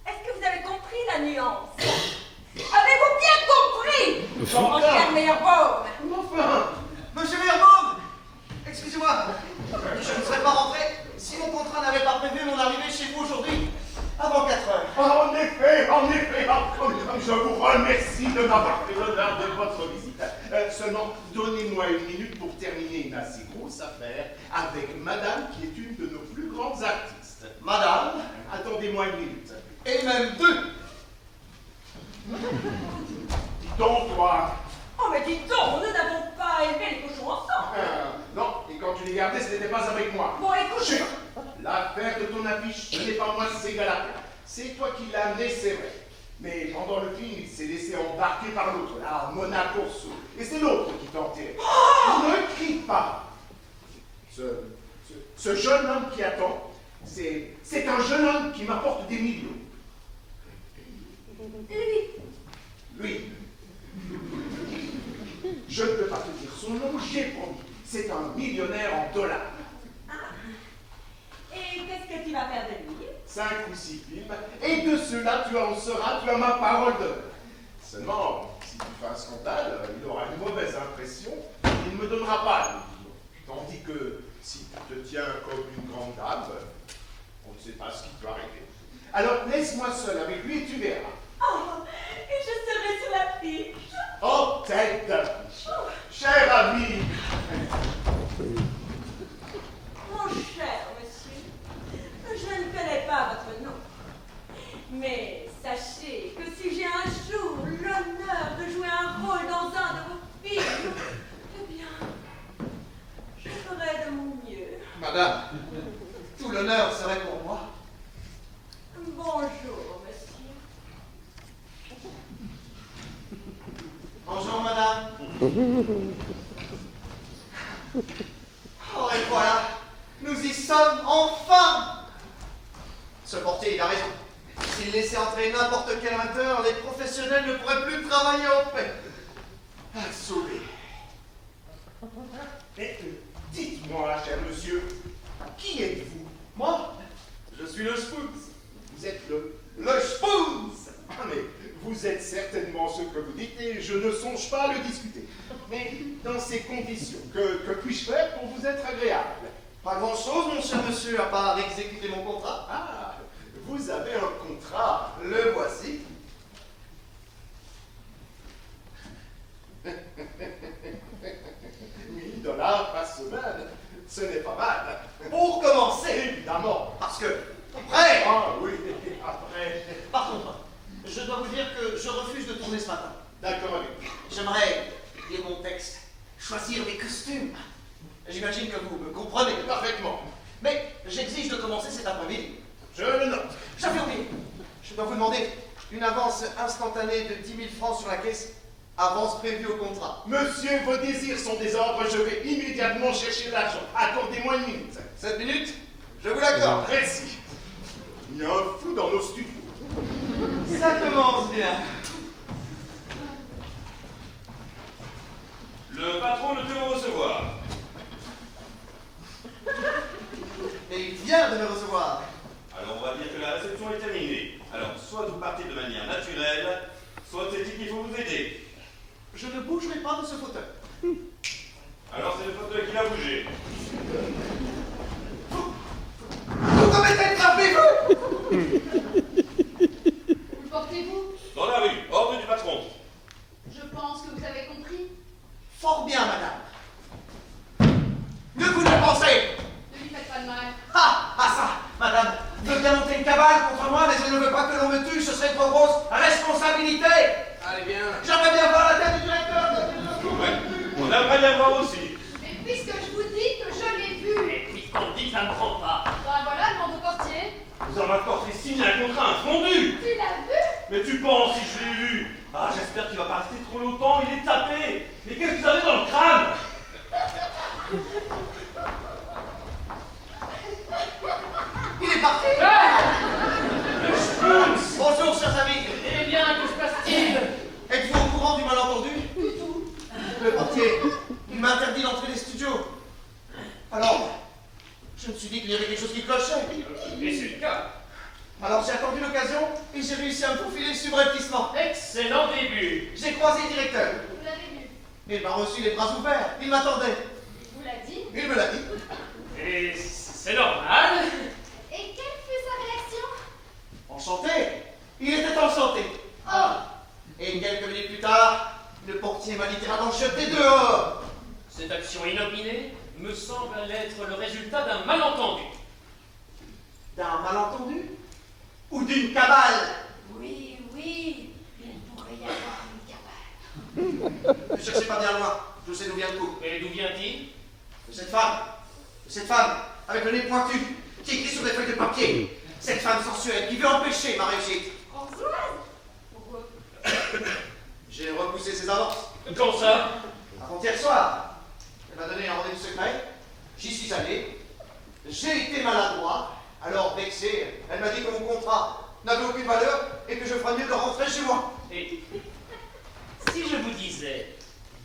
J: Est-ce que vous avez compris la nuance? Avez-vous bien compris? Mon cher Meyerbaume?
C: Enfin, monsieur Meyerbaume, excusez-moi, je ne serais pas rentré si mon contrat n'avait pas prévu mon arrivée chez vous aujourd'hui avant 4 heures.
A: En effet, je vous remercie de m'avoir fait l'honneur de votre visite. Seulement, donnez-moi une minute pour terminer une assez grosse affaire avec madame qui est une de nos plus grandes artistes.
C: Madame,
A: attendez-moi une minute.
C: Et même 2.
A: Dis donc, toi.
J: Oh, mais dis donc, nous n'avons pas élevé les cochons ensemble.
A: Non, et quand tu les gardais, ce n'était pas avec moi.
J: Bon, écoute.
A: Chut. L'affaire de ton affiche, ce n'est pas moi, c'est Galapia. C'est toi qui l'as amené, c'est vrai. Mais pendant le film, il s'est laissé embarquer par l'autre, là, Mona Corso. Et c'est l'autre qui t'a enterré. Ne crie pas. Ce jeune homme qui attend, c'est un jeune homme qui m'apporte des millions. Lui. Je ne peux pas te dire son nom, j'ai promis. C'est un millionnaire en dollars.
J: Et qu'est-ce que tu vas faire de lui?
A: 5 ou 6 films, et de cela tu en seras, tu as ma parole d'honneur. Seulement, si tu fais un scandale, il aura une mauvaise impression, il ne me donnera pas les millions. Tandis que si tu te tiens comme une grande dame, on ne sait pas ce qui peut arriver. Alors laisse-moi seul avec lui et tu verras.
J: Oh, et je serai sur l'affiche.
A: Oh, tête d'affiche. Cher ami.
J: Mon cher monsieur, je ne connais pas votre nom. Mais sachez que si j'ai un jour l'honneur de jouer un rôle dans un de vos films, eh bien, je ferai de mon mieux.
C: Madame, tout l'honneur serait pour moi.
J: Bonjour, monsieur.
C: Bonjour, madame. Oh, et voilà, nous y sommes enfin. Ce portier, il a raison. S'il laissait entrer n'importe quel acteur, les professionnels ne pourraient plus travailler en paix. Sauvé.
A: Mais dites-moi, cher monsieur, qui êtes-vous?
C: Moi, je suis le Spooks.
A: Vous êtes le
C: Spooks.
A: Ah, mais vous êtes certainement ce que vous dites et je ne songe pas à le discuter. Mais dans ces conditions, que puis-je faire pour vous être agréable?
C: Pas grand-chose, mon cher monsieur, à part exécuter mon contrat.
A: Ah, vous avez un contrat.
C: Le voici.
A: 1000 dollars par semaine, ce n'est pas mal.
C: Pour commencer.
A: Évidemment.
C: Parce que, après.
A: Ah oui, après.
C: Par contre, je dois vous dire que je refuse de tourner ce matin.
A: D'accord avec vous.
C: J'aimerais lire mon texte, choisir mes costumes. J'imagine que vous me comprenez.
A: Parfaitement.
C: Mais j'exige de commencer cet après-midi.
A: Je le note.
C: J'avais oublié. Je dois vous demander une avance instantanée de 10 000 francs sur la caisse, avance prévue au contrat.
A: Monsieur, vos désirs sont des ordres, je vais immédiatement chercher l'argent. Accordez-moi une minute.
C: 7 minutes, je vous l'accorde.
A: Merci. Il y a un fou
H: bien.
I: Le patron ne peut me recevoir.
C: Mais il vient de me recevoir.
I: Alors on va dire que la réception est terminée. Alors soit vous partez de manière naturelle, soit c'est dit qu'il faut vous aider.
C: Je ne bougerai pas de ce fauteuil.
I: Alors c'est le fauteuil qui a bougé.
C: Vous commettez une grave défaut.
E: Où le portez-vous?
I: Dans la rue, ordre du patron.
E: Je pense que vous avez compris.
C: Fort bien, madame. Mieux que vous ne le pensez.
E: Ne lui faites pas de mal.
C: Ah, ça, madame veut bien monter une cabale contre moi, mais je ne veux pas que l'on me tue, ce serait trop grosse responsabilité.
H: Allez, bien.
C: J'aimerais bien voir la tête du directeur.
I: Ouais, on aimerait bien voir aussi.
E: Mais puisque je vous dis que je l'ai vu.
G: Et puisqu'on dit, ça ne prend pas.
E: Ben voilà, demande au portier.
I: Nous avons apporté signé un contrat fondu.
E: Tu l'as vu?
I: Mais tu penses si je l'ai vu? Ah, j'espère qu'il va pas rester trop longtemps, il est tapé. Mais qu'est-ce que vous avez dans le crâne?
C: Il est parti. Bonjour, chers amis.
G: Eh bien, que se passe-t-il?
C: Êtes-vous au courant du malentendu?
E: Du tout.
C: Le portier, il m'a interdit d'entrer des studios. Alors, je me suis dit qu'il y avait quelque chose qui clochait.
G: Et c'est le cas.
C: Alors j'ai attendu l'occasion et j'ai réussi à me faufiler subrepticement.
G: Excellent début.
C: J'ai croisé le directeur.
E: Vous l'avez vu.
C: Il m'a reçu les bras ouverts. Il m'attendait.
E: Vous l'a dit.
C: Il me l'a dit.
G: Et c'est normal.
E: Et quelle fut sa réaction?
C: Enchanté. Il était enchanté.
E: Oh.
C: Et quelques minutes plus tard, le portier m'a littéralement jeté dehors.
G: Cette action inopinée me semble être le résultat d'un malentendu.
C: D'un malentendu? Ou d'une cabale?
E: Oui, oui. Il pourrait y avoir une cabale.
C: Ne cherchez pas bien loin. Je sais d'où vient le coup.
G: Et d'où vient-il?
C: De cette femme. De cette femme, avec le nez pointu, qui écrit sur des feuilles de papier. Cette femme sensuelle qui veut empêcher ma réussite.
E: Françoise? Pourquoi?
C: J'ai repoussé ses avances.
G: Quand ça?
C: Avant-hier soir, elle m'a donné un rendez-vous secret. J'y suis allé. J'ai été maladroit. Alors, vexée, elle m'a dit que mon contrat n'avait aucune valeur et que je ferais mieux de rentrer chez moi.
G: Et si je vous disais,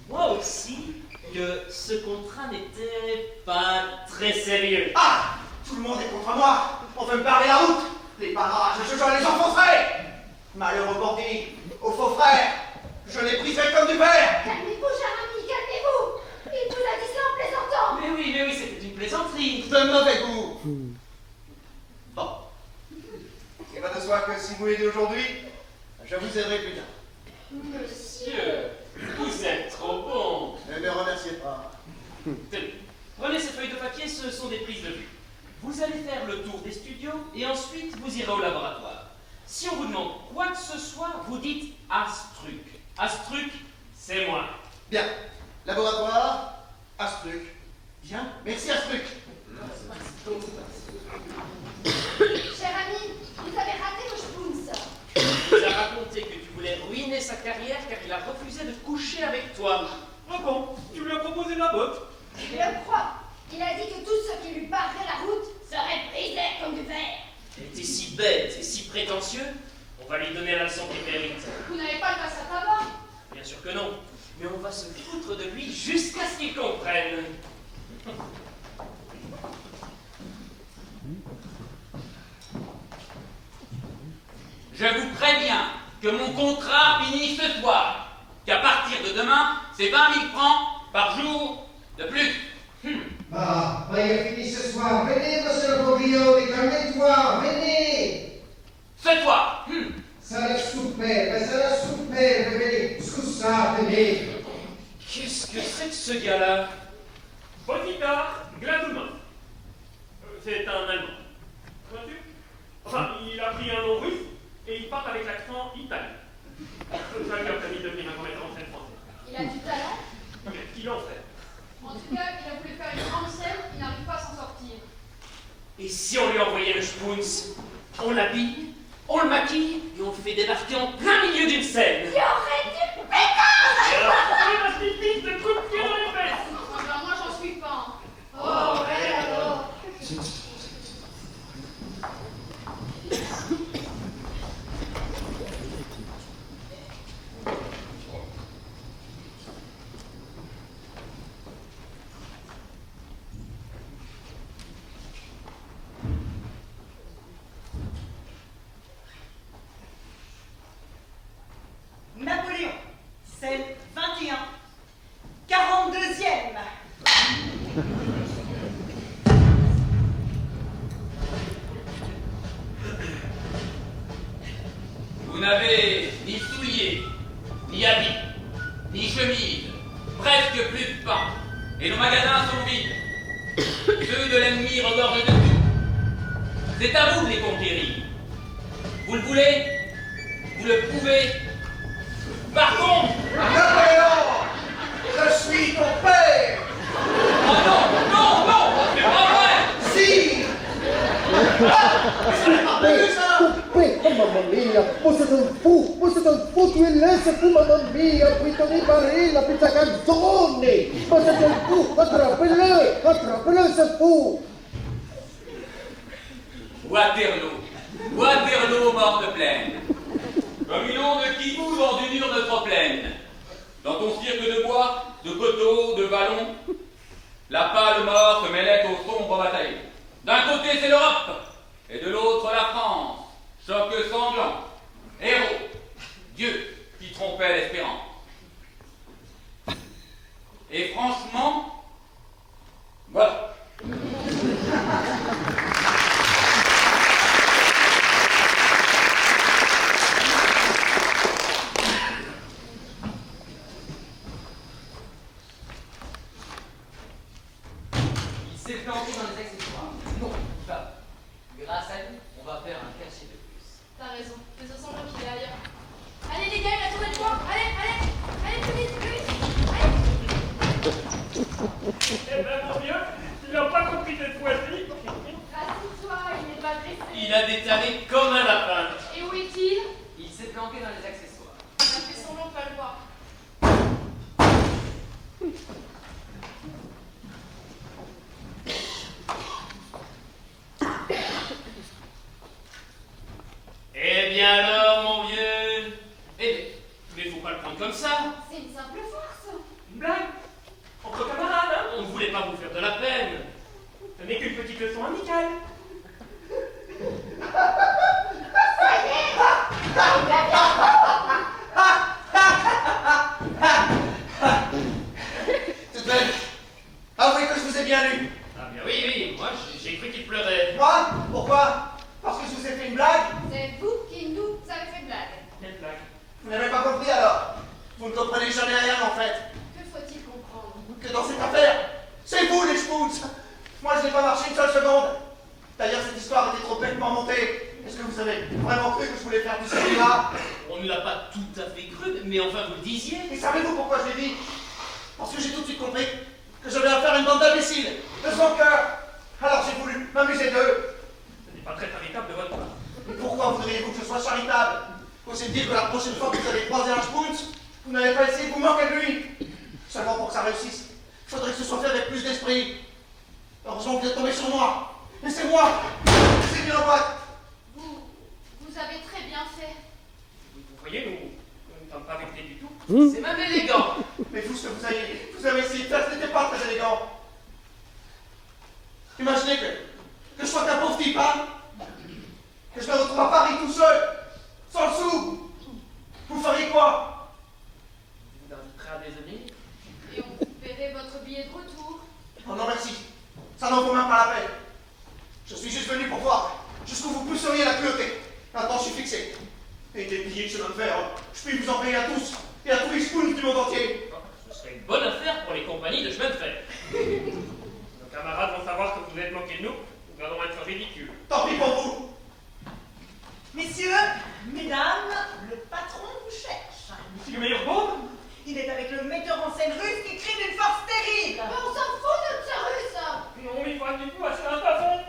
G: moi aussi, que ce contrat n'était pas très sérieux.
C: Ah! Tout le monde est contre moi. On veut me barrer la route. Les barrages, je les enfoncerai. Malheur au bandit, aux faux frères. Je les briserai comme du verre.
E: Calmez-vous, cher ami, calmez-vous. Il vous a dit cela en plaisantant.
G: Mais oui, c'était une plaisanterie.
C: De mauvais goût. Bon. Il va de soi que si vous m'aidez aujourd'hui, je vous aiderai plus tard.
G: Monsieur, vous êtes trop bon.
C: Ne me remerciez pas.
G: Tenez, prenez ces feuilles de papier, ce sont des prises de vue. Vous allez faire le tour des studios et ensuite vous irez au laboratoire. Si on vous demande quoi que ce soit, vous dites Astruc. Astruc, c'est moi.
C: Bien. Laboratoire, Astruc. Bien. Merci, Astruc.
E: Cher ami, vous avez raté le Spoons.
G: Il nous a raconté que tu voulais ruiner sa carrière car il a refusé de coucher avec toi. Ah bon? Tu lui as proposé la botte?
E: Je le crois. Il a dit que tout ce qui lui barrait la route serait brisé comme du verre.
G: T'es si bête et si prétentieux, on va lui donner la leçon qu'il mérite.
E: Vous n'avez pas le passe à tabac?
G: Bien sûr que non, mais on va se foutre de lui jusqu'à ce qu'il comprenne.
F: Je vous préviens que mon contrat finit ce soir, qu'à partir de demain, c'est 20 000 francs par jour de plus.
K: Ah, il a fini ce soir. Venez, monsieur le Bourguillon, calmez-toi, venez.
F: Ce soir.
K: Ça la souper, venez. Scusa, venez.
G: Qu'est-ce que c'est que ce gars-là? Botikar Gladunov. C'est un Allemand. Vois-tu? Enfin, il a pris un nom russe et il part avec l'accent italien. Ça lui a permis de devenir un grand metteur en scène français.
E: Il a du talent.
G: Mais qu'il en fait.
E: En tout cas, il a voulu faire une grande scène, il n'arrive pas à s'en sortir.
G: Et si on lui envoyait le Spoons? On l'habille, on le maquille et on le fait débarquer en plein milieu d'une scène.
E: Il aurait dû
G: la petite piste de coup de pied dans les fesses.
E: Alors moi, j'en suis pas. Oh, ouais, alors.
F: n'avez ni souliers, ni habits, ni chemise, presque plus de pain. Et nos magasins sont vides. Ceux de l'ennemi regorgent de tout. C'est à vous de les conquérir. Vous le voulez? Vous le pouvez? Par contre...
C: Napoléon! Je suis ton père!
F: Oh non, non, non! C'est pas vrai!
C: Si! C'est pas plus ça!
K: Coupé, oh mamma mia, vous êtes un fou, tu es laisse plus mamma mia, puis Tony Barilla, puis ta canzone, vous êtes un fou, attrapez-le, ce fou!
F: Waterloo mort de plaine. Comme une onde qui bout dans une urne trop pleine. Dans ton cirque de bois, de coteaux, de ballons, la pâle mort se mêlait aux sombres batailles. D'un côté c'est l'Europe, et de l'autre la France. Choc sanglant, héros, Dieu qui trompait l'espérance. Et franchement, voilà.
L: Il s'est planté dans les accessoires. Non, pas. Grâce à lui, on va faire un cachet de plus.
E: T'as raison, faisons semblant qu'il est ailleurs. Allez les gars, il a trouvé le point. Allez, plus vite,
G: Eh ben, mon vieux, il n'a pas compris cette fois-ci.
E: Assis-toi, il n'est pas blessé.
G: Il a détalé comme un lapin.
E: Et où est-il?
L: Il s'est planqué dans les accessoires.
E: Il a fait semblant de pas le voir.
G: Eh bien alors, mon vieux. Eh mais faut pas le prendre comme ça.
E: C'est une simple force.
G: Une blague. Entre camarades, hein. On ne voulait pas vous faire de la peine. Ce n'est qu'une petite leçon amicale.
C: Tout de même, avouez que je vous ai bien lu.
G: Ah bien oui, moi j'ai cru qu'il pleurait.
C: Moi? Pourquoi? Parce que je vous ai fait une blague?
E: C'est vous qui nous avez fait blague.
G: Quelle blague?
C: Vous n'avez pas compris alors? Vous ne comprenez jamais rien en fait.
E: Que faut-il comprendre?
C: Que dans cette affaire, c'est vous les schmutz. Moi je n'ai pas marché une seule seconde. D'ailleurs cette histoire était trop bêtement montée. Est-ce que vous avez vraiment cru que je voulais faire du cinéma?
G: On ne l'a pas tout à fait cru, mais enfin vous le disiez.
C: Et savez-vous pourquoi je l'ai dit? Parce que j'ai tout de suite compris que j'avais affaire à une bande d'imbéciles, de son cœur. Alors j'ai voulu m'amuser d'eux.
G: Ce n'est pas très charitable de votre part.
C: Mais pourquoi voudriez-vous que je sois charitable? Osez me dire que la prochaine fois que vous allez croiser un schmutz, vous n'allez pas essayer de vous moquer de lui. Seulement pour que ça réussisse, il faudrait que ce soit fait avec plus d'esprit. Heureusement que vous êtes tombé sur moi. Mais c'est moi. C'est bien en boîte.
E: Vous avez très bien fait.
G: Vous voyez, nous ne sommes pas vexés du tout.
L: C'est même élégant.
C: Mais vous, ce que vous avez essayé de faire, ce n'était pas très élégant. Imaginez que je sois qu'un pauvre type, hein? Que je me retrouve à Paris tout seul, sans le sou. Vous feriez quoi?
L: Vous inviterez à déjeuner?
E: Et on vous paierait votre billet de retour.
C: Oh non merci, ça n'en vaut même pas la peine. Je suis juste venu pour voir jusqu'où vous pousseriez la cruauté. Maintenant je suis fixé. Et des billets de chemin de fer, je puis vous en payer à tous et à tous les spoons du monde entier.
G: Ce serait une bonne affaire pour les compagnies de chemin de fer. Nos camarades vont savoir que vous êtes moqués de nous. Nous allons être ridicules.
C: Tant pis pour vous.
J: Messieurs, mesdames, le patron vous cherche.
G: C'est le meilleur bombe.
J: Il est avec le metteur en scène russe qui crie d'une force terrible.
E: Mais on s'en fout de ce russe.
G: Non, mais il faudra du coup assez un plafond.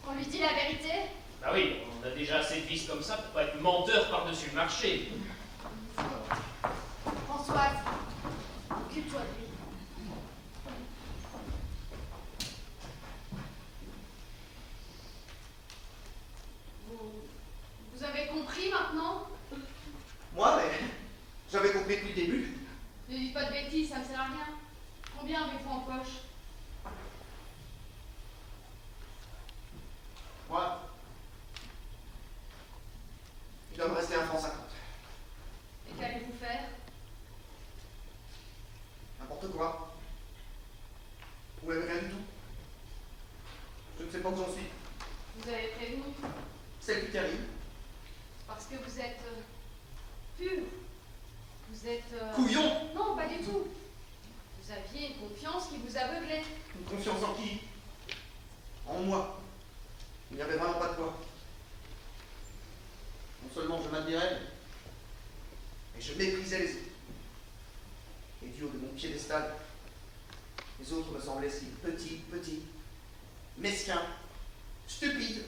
E: On lui dit la vérité.
G: Bah oui, on a déjà assez de vices comme ça pour pas être menteur par-dessus le marché.
E: Françoise, occupe-toi de lui. Vous avez compris maintenant?
C: Moi, mais j'avais compris depuis le début.
E: Ne dites pas de bêtises, ça ne sert à rien. Combien avez-vous en poche?
C: Moi, il doit me rester un franc 50.
E: Et qu'allez-vous faire?
C: N'importe quoi. Ou même rien du tout. Je ne sais pas où j'en suis.
E: Vous avez prévenu?
C: C'est le plus terrible.
E: Parce que vous êtes pur. Vous êtes...
C: Couillon?
E: Non, pas du tout. Vous aviez une confiance qui vous aveuglait.
C: Une confiance en qui? En moi. Il n'y avait vraiment pas de quoi. Non seulement je m'admirais, mais je méprisais les autres. Et du haut de mon piédestal, les autres me semblaient si petits, mesquins, stupides.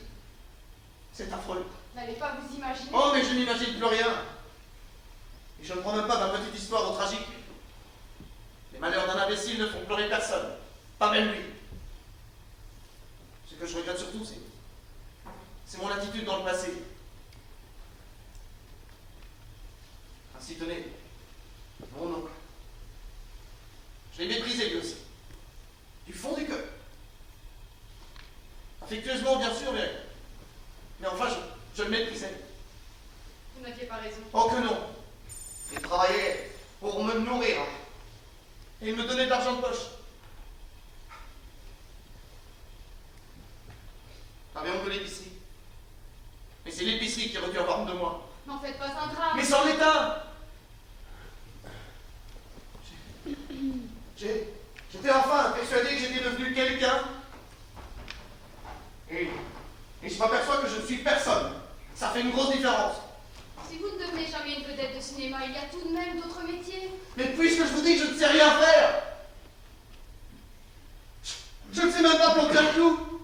C: C'est affreux.
E: N'allez pas vous imaginer.
C: Oh, mais je n'imagine plus rien. Et je ne prends même pas ma petite histoire au tragique. Les malheurs d'un imbécile ne font pleurer personne, pas même lui. Ce que je regrette surtout, c'est mon attitude dans le passé. Ainsi tenez, mon oncle. Je l'ai méprisé lui aussi, du fond du cœur. Affectueusement, bien sûr, mais enfin, je le méprisais.
E: Vous n'aviez pas raison.
C: Oh que non. Il travaillait pour me nourrir. Et il me donnait de l'argent de poche. J'avais honte de l'épicerie. Mais c'est l'épicerie qui aurait dû avoir honte de moi.
E: N'en faites pas un drame.
C: Mais c'en est un. J'étais enfin persuadé que j'étais devenu quelqu'un. Et je m'aperçois que je ne suis personne. Ça fait une grosse différence.
E: Si vous ne devenez jamais une vedette de cinéma, il y a tout de même d'autres métiers.
C: Mais puisque je vous dis que je ne sais rien faire, je ne sais même pas planter un clou.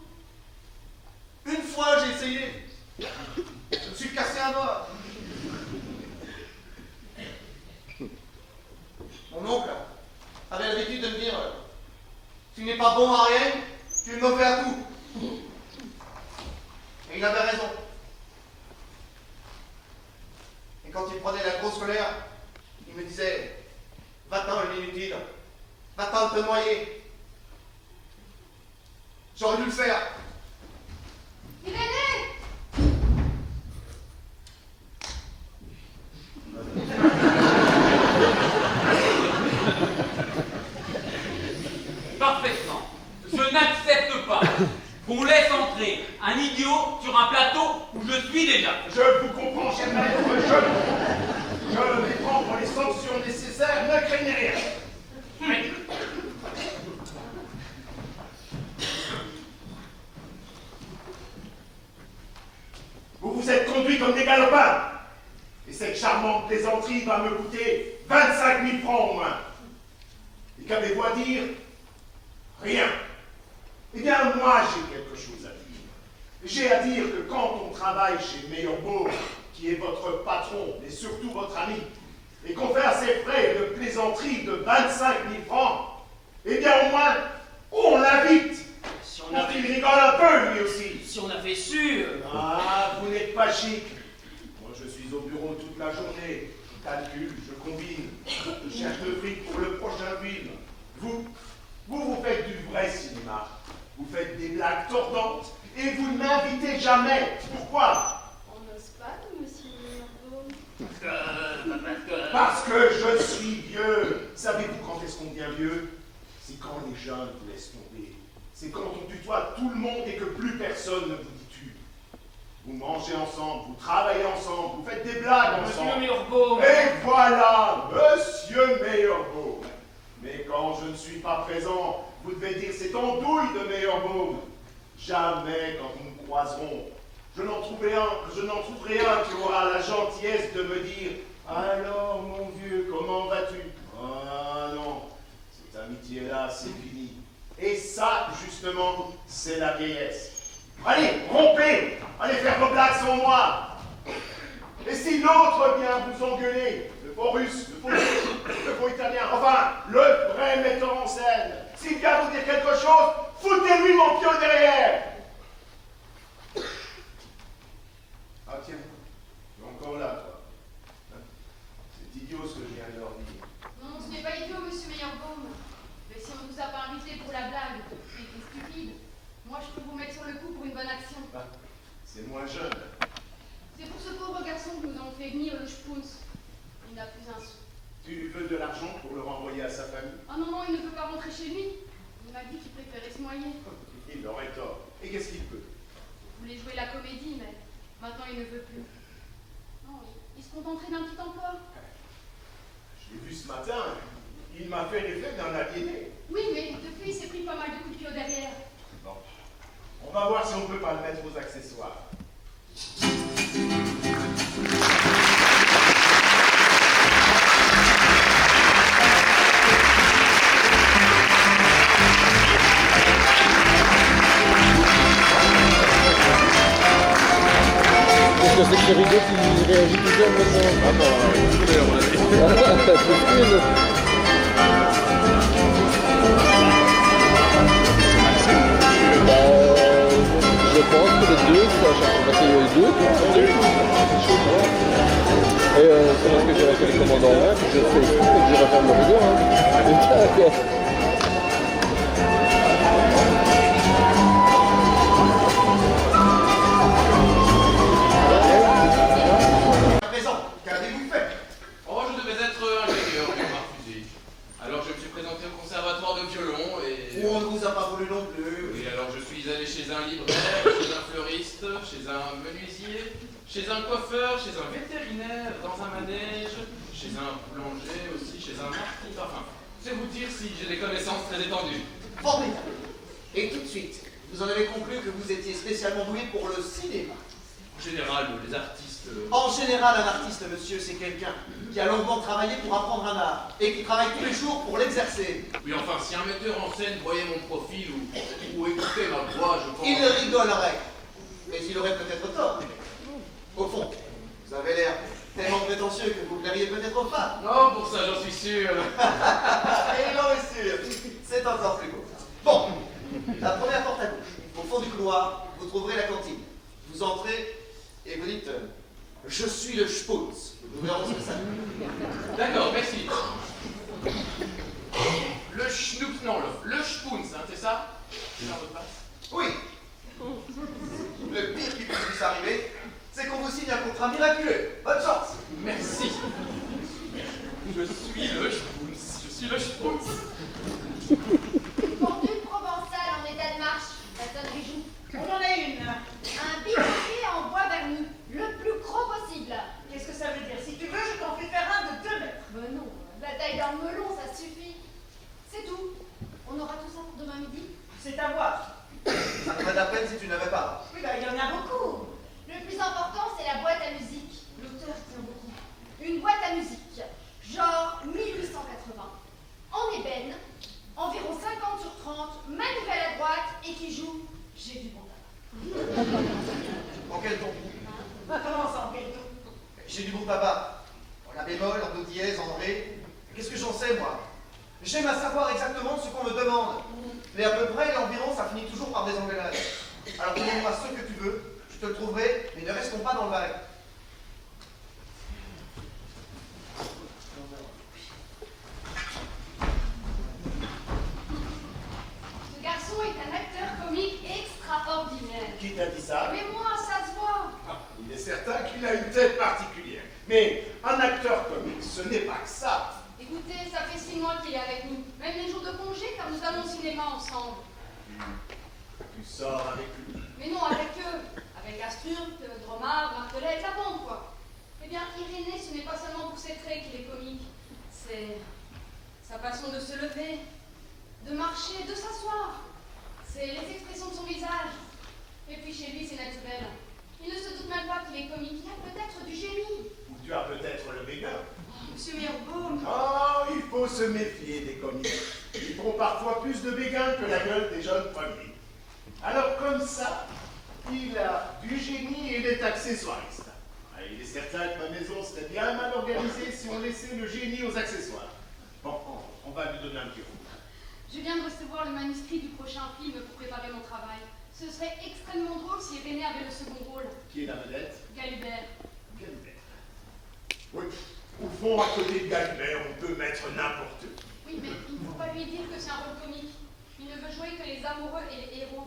C: Une fois, j'ai essayé. Je me suis cassé un doigt. Mon oncle avait l'habitude de me dire tu n'es pas bon à rien, tu es mauvais à tout. Et il avait raison. Et quand il prenait la grosse colère, il me disait va-t'en, l'inutile, va-t'en te noyer. J'aurais dû le faire.
E: Irénée!
H: Parfaitement. Je n'accepte pas qu'on laisse entrer un idiot sur un plateau où je suis déjà.
A: Je vous comprends, cher maître, je vais prendre les sanctions nécessaires, ne craignez rien.
H: Oui.
A: Vous vous êtes conduits comme des galopins. Et cette charmante plaisanterie va me coûter 25 000 francs au moins. Et qu'avez-vous à dire? Rien. Eh bien, moi, j'ai quelque chose à dire. J'ai à dire que quand on travaille chez Meyerbeau, qui est votre patron, et surtout votre ami, et qu'on fait à ses frais une plaisanterie de 25 000 francs, eh bien, au moins, on l'invite.
G: Si
A: Pour qu'il rigole un peu, lui aussi.
G: Si on avait su...
A: Ah, vous n'êtes pas chic. Moi, je suis au bureau toute la journée. Je calcule, je combine, je cherche le fric pour le prochain film. Vous faites du vrai cinéma. Vous faites des blagues tordantes et vous ne m'invitez jamais. Pourquoi?
E: On n'ose pas, nous, monsieur Meyerbeau.
A: Parce que je suis vieux. Savez-vous quand est-ce qu'on devient vieux? C'est quand les jeunes vous laissent tomber. C'est quand on tutoie tout le monde et que plus personne ne vous dit tu. Vous mangez ensemble, vous travaillez ensemble, vous faites des blagues ensemble.
G: Monsieur Meyerbeau.
A: Et voilà, Monsieur Meyerbeau. Mais quand je ne suis pas présent, vous devez dire c'est en douille de Meyerbeau. Jamais quand nous nous croiserons, je n'en trouverai un qui aura la gentillesse de me dire alors mon vieux, comment vas-tu? Ah non, cette amitié-là, c'est fini. Et ça, justement, c'est la vieillesse. Allez, rompez! Allez faire vos blagues sans moi! Et si l'autre vient vous engueuler, le faux russe, le faux italien, enfin, le vrai metteur en scène, s'il vient vous dire quelque chose, foutez-lui mon pied derrière! Ah tiens, tu es encore là, toi. Hein? C'est idiot ce que je viens de leur dire.
E: Non, ce n'est pas idiot, monsieur Meyerbeau. Mais si on ne vous a pas invité pour la blague, c'est stupide. Moi, je peux vous mettre sur le coup pour une bonne action.
A: Ah, c'est moins jeune.
E: C'est pour ce pauvre garçon que nous avons fait venir le Spouns. Il n'a plus un sou.
A: Tu veux de l'argent pour le renvoyer à sa famille?
E: Ah non, non, il ne peut pas rentrer chez lui. Il m'a dit qu'il préférait se noyer.
A: Il aurait tort. Et qu'est-ce qu'il peut?
E: Il voulait jouer la comédie, mais maintenant il ne veut plus. Non, Il se contenterait d'un petit emploi.
M: Je l'ai vu ce matin. Il m'a fait l'effet d'un aliéné.
E: Oui, mais depuis, il s'est pris pas mal de coups de pied au derrière.
M: Bon. On va voir si on peut pas le mettre aux accessoires.
K: Est-ce que c'est que Rigaud qui réagit toujours maintenant?
I: Ah bon, c'est à mon avis.
K: Je pense que les deux, ça a changé. Parce qu'il y a eu deux. Et c'est parce que j'ai refait les commandes en main, puis je fais ici, et que je referme le rideau. D'accord.
C: À présent, qu'avez-vous fait?
H: Oh, je devais être ingénieur en art physique. Alors je me suis présenté au conservatoire de violon et...
C: On ne vous a pas voulu non plus.
H: Oui, alors je suis allé chez un libraire, chez un fleuriste, chez un menuisier, chez un coiffeur, chez un vétérinaire, dans un manège, chez un boulanger aussi, chez un artiste, enfin, c'est vous dire si j'ai des connaissances très étendues.
C: Formidable. Et tout de suite, vous en avez conclu que vous étiez spécialement doué pour le cinéma.
H: En général, les artistes...
C: En général, un artiste, monsieur, c'est quelqu'un qui a longuement travaillé pour apprendre un art et qui travaille tous les jours pour l'exercer.
H: Oui, enfin, si un metteur en scène voyait mon profil ou écoutait ma voix, je pense...
C: Il rigolerait. Mais il aurait peut-être tort. Au fond, vous avez l'air tellement prétentieux que vous plairiez peut-être aux femmes.
H: Non, pour ça, j'en suis sûr.
C: Et non, monsieur, c'est encore plus beau. Bon, la première porte à gauche. Au fond du couloir, vous trouverez la cantine. Vous entrez et vous dites je suis le Sputz. Nous verrons ce que ça dit.
H: D'accord, merci. Le Schnoop, non, le Spoons, hein, c'est ça? C'est un mot de passe?
C: Oui. Le pire qui puisse vous arriver, c'est qu'on vous signe un contrat miraculeux. Bonne chance.
H: Merci. Je suis le Spoons. Je suis le Spoons.
E: Pendule provençale en état de marche, la sonnerie joue.
J: On en a une.
E: Un bijoutier en bois verni, le plus gros possible.
J: Qu'est-ce que ça veut dire? Si tu veux, je t'en fais faire un de 2 mètres.
E: Ben non, la taille d'un melon, ça suffit. C'est tout. On aura tout ça pour demain midi.
J: C'est à voir.
C: Ça ferait de la peine si tu n'avais pas.
J: Oui, bah, il y en a beaucoup.
E: Le plus important, c'est la boîte à musique. L'auteur tient beaucoup. Une boîte à musique, genre 1880, en ébène, environ 50 sur 30, manivelle à droite et qui joue J'ai du bon tabac.
C: En quel ton?
J: Comment ça, en quel ton?
C: J'ai du bon tabac. En la bémol, en do dièse, en ré. Qu'est-ce que j'en sais, moi? J'aime à savoir exactement ce qu'on me demande. Mais à peu près, l'environ, ça finit toujours par des engueulades. Alors demande-moi ce que tu veux, je te le trouverai, mais ne restons pas dans le barré.
E: Ce garçon est un acteur comique extraordinaire.
M: Qui t'a dit ça?
E: Mais moi, ça se voit.
M: Ah, il est certain qu'il a une tête particulière. Mais un acteur comique, ce n'est pas que ça.
E: Écoutez, ça fait 6 mois qu'il est avec nous. Même les jours de congé, car nous allons au cinéma ensemble.
M: Tu sors avec lui.
E: Mais non, avec eux. Avec Asturk, Dromard, Martelet, la bande, quoi. Eh bien, Irénée, ce n'est pas seulement pour ses traits qu'il est comique. C'est sa façon de se lever, de marcher, de s'asseoir. C'est les expressions de son visage. Et puis chez lui, c'est naturel. Il ne se doute même pas qu'il est comique. Il a peut-être du génie.
M: Ou tu as peut-être le béguin.
E: Monsieur Mirbeau.
M: Oh, il faut se méfier des comiques. Ils font parfois plus de béguin que la gueule des jeunes premiers. Alors comme ça, il a du génie et il est accessoiriste. Ah, il est certain que ma maison serait bien mal organisée si on laissait le génie aux accessoires. Bon, on va lui donner un petit coup.
E: Je viens de recevoir le manuscrit du prochain film pour préparer mon travail. Ce serait extrêmement drôle si Irénée avait le second rôle.
M: Qui est la vedette?
E: Galibert.
M: Galibert. Oui, au fond, à côté de Galibert, on peut mettre n'importe qui.
E: Oui, mais il ne faut pas lui dire que c'est un rôle comique. Il ne veut jouer que les amoureux et les héros.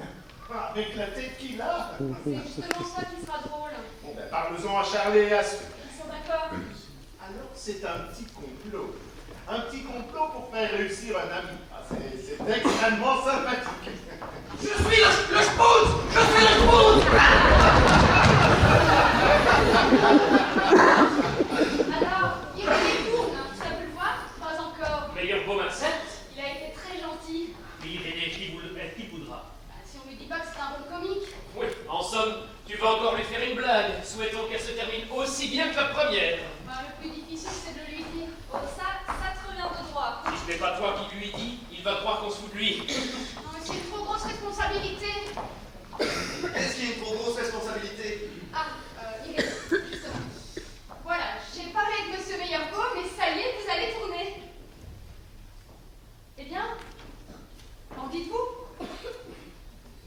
M: Ah, avec la tête qu'il a.
E: C'est justement ça qui sera drôle.
M: Bon, ben, parlons-en à Charlie et à Sue.
E: Ils sont d'accord?
M: Alors, c'est un petit complot. Un petit complot pour faire réussir un ami. Ah, c'est extrêmement sympathique.
F: Je suis le Spoons! Je suis le Spoons!
G: termine aussi bien que la première.
E: Ben, le plus difficile, c'est de lui dire. Oh, ça te revient de droit.
G: Si ce n'est pas toi qui lui dis, il va croire qu'on se fout de lui.
E: Non, mais c'est une trop grosse responsabilité.
C: Qu'est-ce qui est une trop grosse responsabilité?
E: Iris, justement. Voilà, j'ai parlé avec Monsieur Meillerbeau, mais ça y est, vous allez tourner. Eh bien, qu'en dites-vous?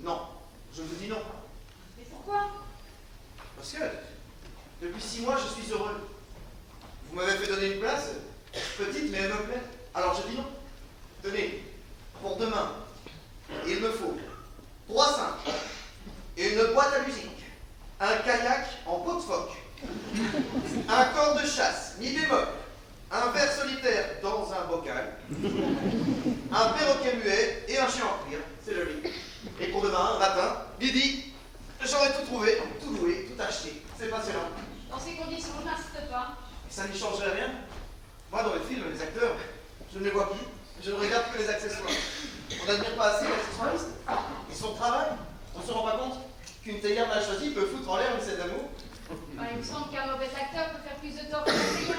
C: Non, je vous dis non.
E: Mais pourquoi?
C: Parce que depuis 6 mois, je suis heureux. Vous m'avez fait donner une place, petite, mais elle me plaît. Alors je dis non. Tenez, pour demain, il me faut 3 cintres, une boîte à musique, un kayak en peau de phoque, un corps de chasse, mi bémol, un verre solitaire dans un bocal, un perroquet muet et un chien en cuir. C'est joli. Et pour demain, matin, midi, j'aurai tout trouvé, tout loué, tout acheté. C'est passionnant.
E: Dans ces conditions, je n'insiste pas.
C: Ça n'y changerait rien. Moi, dans les films, les acteurs, je ne les vois plus. Je ne regarde que les accessoires. On n'admire pas assez l'accessoiriste. Ils sont au travail. On ne se rend pas compte qu'une théière mal choisie peut foutre en l'air une scène d'amour.
E: Il me semble qu'un mauvais acteur peut faire plus de tort qu'un meilleur.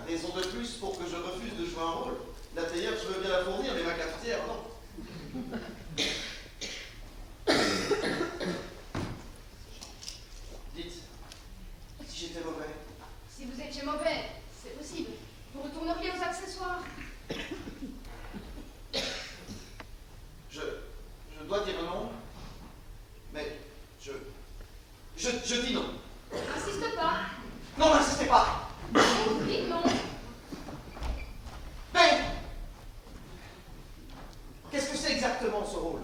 C: Raison de plus pour que je refuse de jouer un rôle. La théière, je veux bien la fournir, mais ma cafetière, non. Dites, si j'étais mauvais.
E: Si vous étiez mauvais, c'est possible. Vous retourneriez aux accessoires.
C: Je dois dire non, mais je dis non.
E: Insiste pas.
C: Non, n'insistez pas.
E: Dites non.
C: Mais qu'est-ce que c'est exactement ce rôle?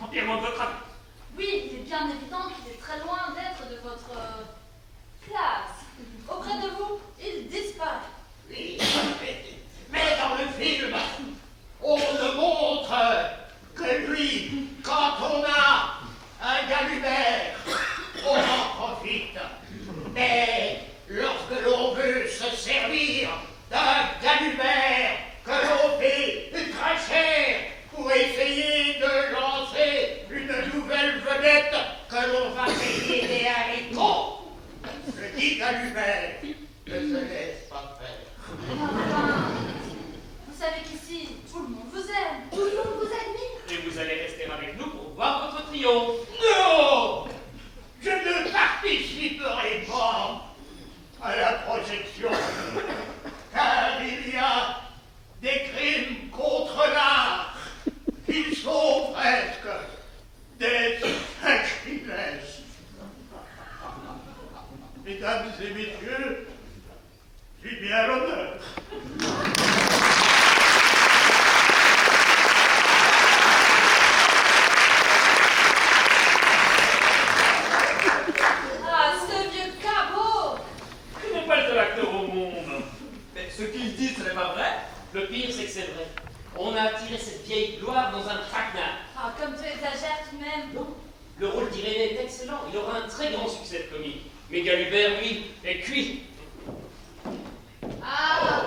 G: entièrement de votre avis.
E: Oui, il est bien évident qu'il est très loin d'être de votre classe. Auprès de vous, il disparaît.
F: Oui, mais dans le film, on ne montre que lui. Quand on a un galubert, on en profite. Mais lorsque l'on veut se servir d'un galubert que l'on fait très cher pour essayer de lancer une nouvelle vedette que l'on va payer des haricots, le dit galubert ne se laisse pas faire.
E: Enfin, vous savez qu'ici, tout le monde vous aime, tout le monde vous admire.
G: Et vous allez rester avec nous pour voir votre triomphe.
F: Non! Je ne participerai pas à la projection, car il y a des crimes contre l'art. Ils sont presque des sacrilèges. Mesdames et messieurs, j'ai bien l'honneur.
E: Ah, ce vieux cabot!
G: Il n'est pas le seul acteur au monde.
L: Mais ce qu'il dit, ce n'est pas vrai.
G: Le pire, c'est que c'est vrai. On a attiré cette vieille gloire dans un traquenard.
E: Ah, comme tu exagères tout de même.
G: Non, le rôle d'Irénée est excellent. Il aura un très grand succès de comique. Mais Galubert, lui, est cuit.
E: Ah,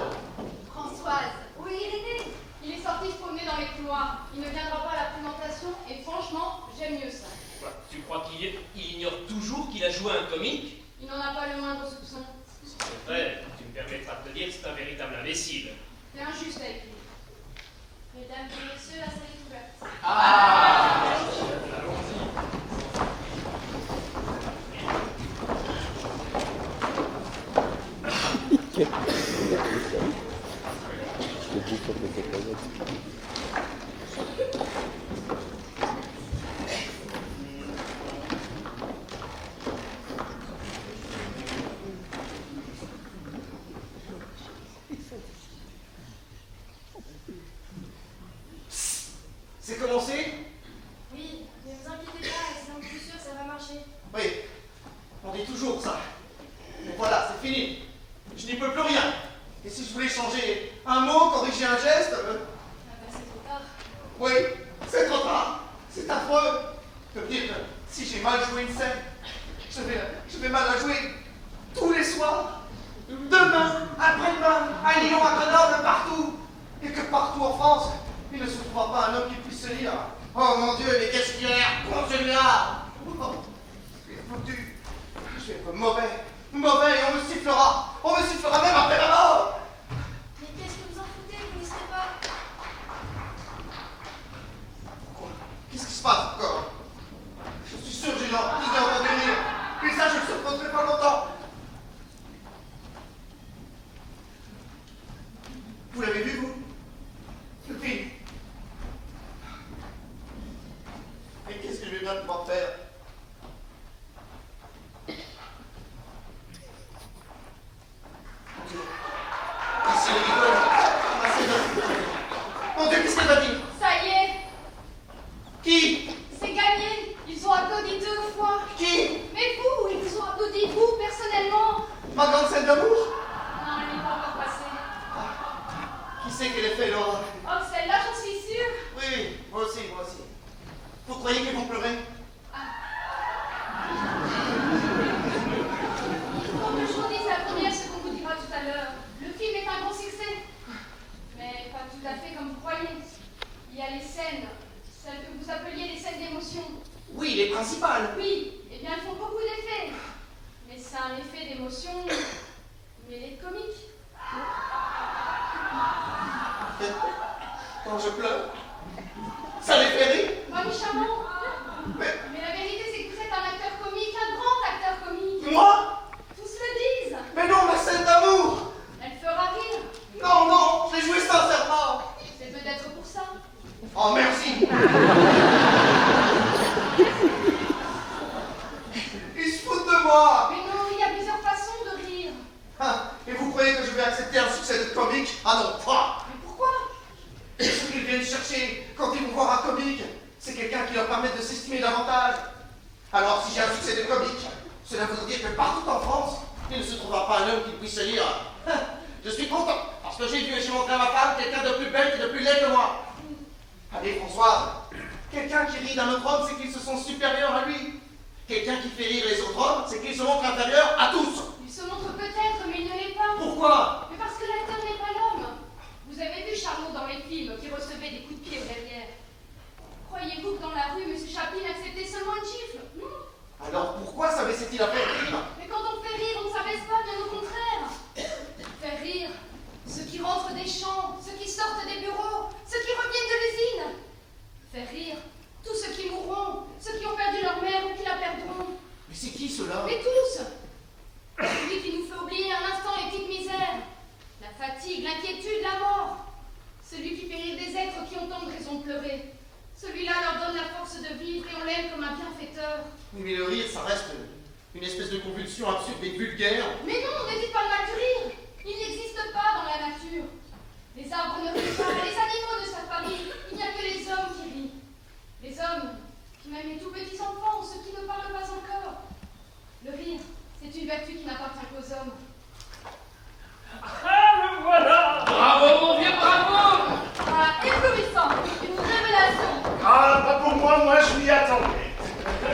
E: Françoise, où est Irénée? Il est sorti se promener dans les couloirs. Il ne viendra pas à la présentation et franchement, j'aime mieux ça.
G: Quoi, tu crois qu'il ignore toujours qu'il a joué un comique?
E: Il n'en a pas le moindre soupçon.
G: C'est vrai, tu me permettras de te dire que c'est un véritable imbécile.
E: C'est injuste avec lui. Mesdames et messieurs, la salle est ouverte.
L: Ah,
C: C'est commencé?
E: Oui, ne vous inquiétez pas, et c'est en plus sûr, ça va marcher.
C: Oui, on dit toujours ça. Mais voilà, c'est fini. Je n'y peux plus rien. Et si je voulais changer un mot, corriger un geste...
E: Ah bah c'est trop tard.
C: Oui, c'est trop tard. C'est affreux. De dire que si j'ai mal joué une scène, je vais mal la jouer tous les soirs. Demain, après-demain, à Lyon, à Grenoble, partout. Et que partout en France, il ne se trouvera pas un homme qui puisse se dire « Oh mon Dieu, mais qu'est-ce qu'il a l'air con celui-là !» Je suis foutu. Je vais être mauvais, mauvais, et on me sifflera. On me sifflera même après la mort.
E: Mais qu'est-ce que vous en foutez, vous n'y serez pas.
C: Quoi? Qu'est-ce qui se passe encore? Je suis sûr que j'ai entendu rire. Et ça, je ne le supporterai pas longtemps. Vous l'avez vu, vous? Le film. Et qu'est-ce que je vais bien pouvoir faire? Mon Dieu. Ici, le rigole. Ah, c'est dingue. Mon Dieu, qu'est-ce qu'elle va dire?
E: Ça y est,
C: Qui?
E: c'est gagné. Ils ont applaudi 2 fois.
C: Qui?
E: Mais vous, ils vous ont applaudi, vous, personnellement.
C: Ma grande scène d'amour?
E: Non, elle n'est pas encore passée.
C: Qui c'est qui l'a fait, Laura?
E: Oh, celle-là, j'en suis sûre.
C: Oui, moi aussi, moi aussi. Vous croyez qu'ils vont pleurer?
E: Comme je vous dis, la première, ce qu'on vous dira tout à l'heure. Le film est un grand succès. Mais pas tout à fait comme vous croyez. Il y a les scènes, celles que vous appeliez les scènes d'émotion.
C: Oui, les principales.
E: Oui, eh bien, elles font beaucoup d'effets. Mais c'est un effet d'émotion mêlé de comique.
C: Quand je pleure, ça les fait rire.
E: Moi, Charmant.
C: Mais
E: la vérité, c'est que vous êtes un acteur comique, un grand acteur comique.
C: moi?
E: Tous le disent.
C: Mais non, ma scène d'amour!
E: Elle fera rire.
C: Non, non, je l'ai joué sincèrement.
E: C'est peut-être pour ça.
C: Oh, merci. Ils se foutent de moi.
E: Mais non, il y a plusieurs façons de rire.
C: Ah, et vous croyez que je vais accepter un succès de comique? Ah non, pas.
E: Mais pourquoi?
C: Parce qu'ils viennent chercher permettre de s'estimer davantage. Alors, si j'ai un succès de comique, cela veut dire que partout en France, il ne se trouvera pas un homme qui puisse se dire « Je suis content, parce que j'ai vu et j'ai montré à ma femme quelqu'un de plus belle et de plus laid que moi. » Allez, Françoise, quelqu'un qui rit d'un autre homme, c'est qu'ils se sent supérieurs à lui. Quelqu'un qui fait rire les autres hommes, c'est qu'ils se montrent inférieurs à tous.
E: Il se montre peut-être, mais il ne l'est pas.
C: Pourquoi?
E: Mais parce que l'acteur n'est pas l'homme. Vous avez vu Charlot dans les films qui recevait des coups de pied derrière. Croyez-vous que dans la rue, M. Chaplin acceptait seulement une gifle? Non.
C: Alors pourquoi s'abaissait-il à faire rire?
E: Mais quand on fait rire, on ne s'abaisse pas, bien au contraire. Faire rire ceux qui rentrent des champs, ceux qui sortent des bureaux, ceux qui reviennent de l'usine. Faire rire tous ceux qui mourront, ceux qui ont perdu leur mère ou qui la perdront.
C: Mais c'est qui cela?
E: Mais tous. Celui qui nous fait oublier un instant les petites misères, la fatigue, l'inquiétude, la mort. Celui qui fait rire des êtres qui ont tant de raisons de pleurer. Celui-là leur donne la force de vivre et on l'aime comme un bienfaiteur.
C: Oui, mais le rire, ça reste une espèce de convulsion absurde et vulgaire.
E: Mais non, ne dites pas le mal du rire. Il n'existe pas dans la nature. Les arbres ne rient pas, les animaux ne savent pas rire. Il n'y a que les hommes qui rient. Les hommes qui même les tout petits enfants ou ceux qui ne parlent pas encore. Le rire, c'est une vertu qui n'appartient qu'aux hommes.
G: Ah, le voilà!
H: Bravo, mon vieux, bravo!
E: Ah, éblouissant! Une révélation!
M: Ah, pas pour moi, je m'y attendais.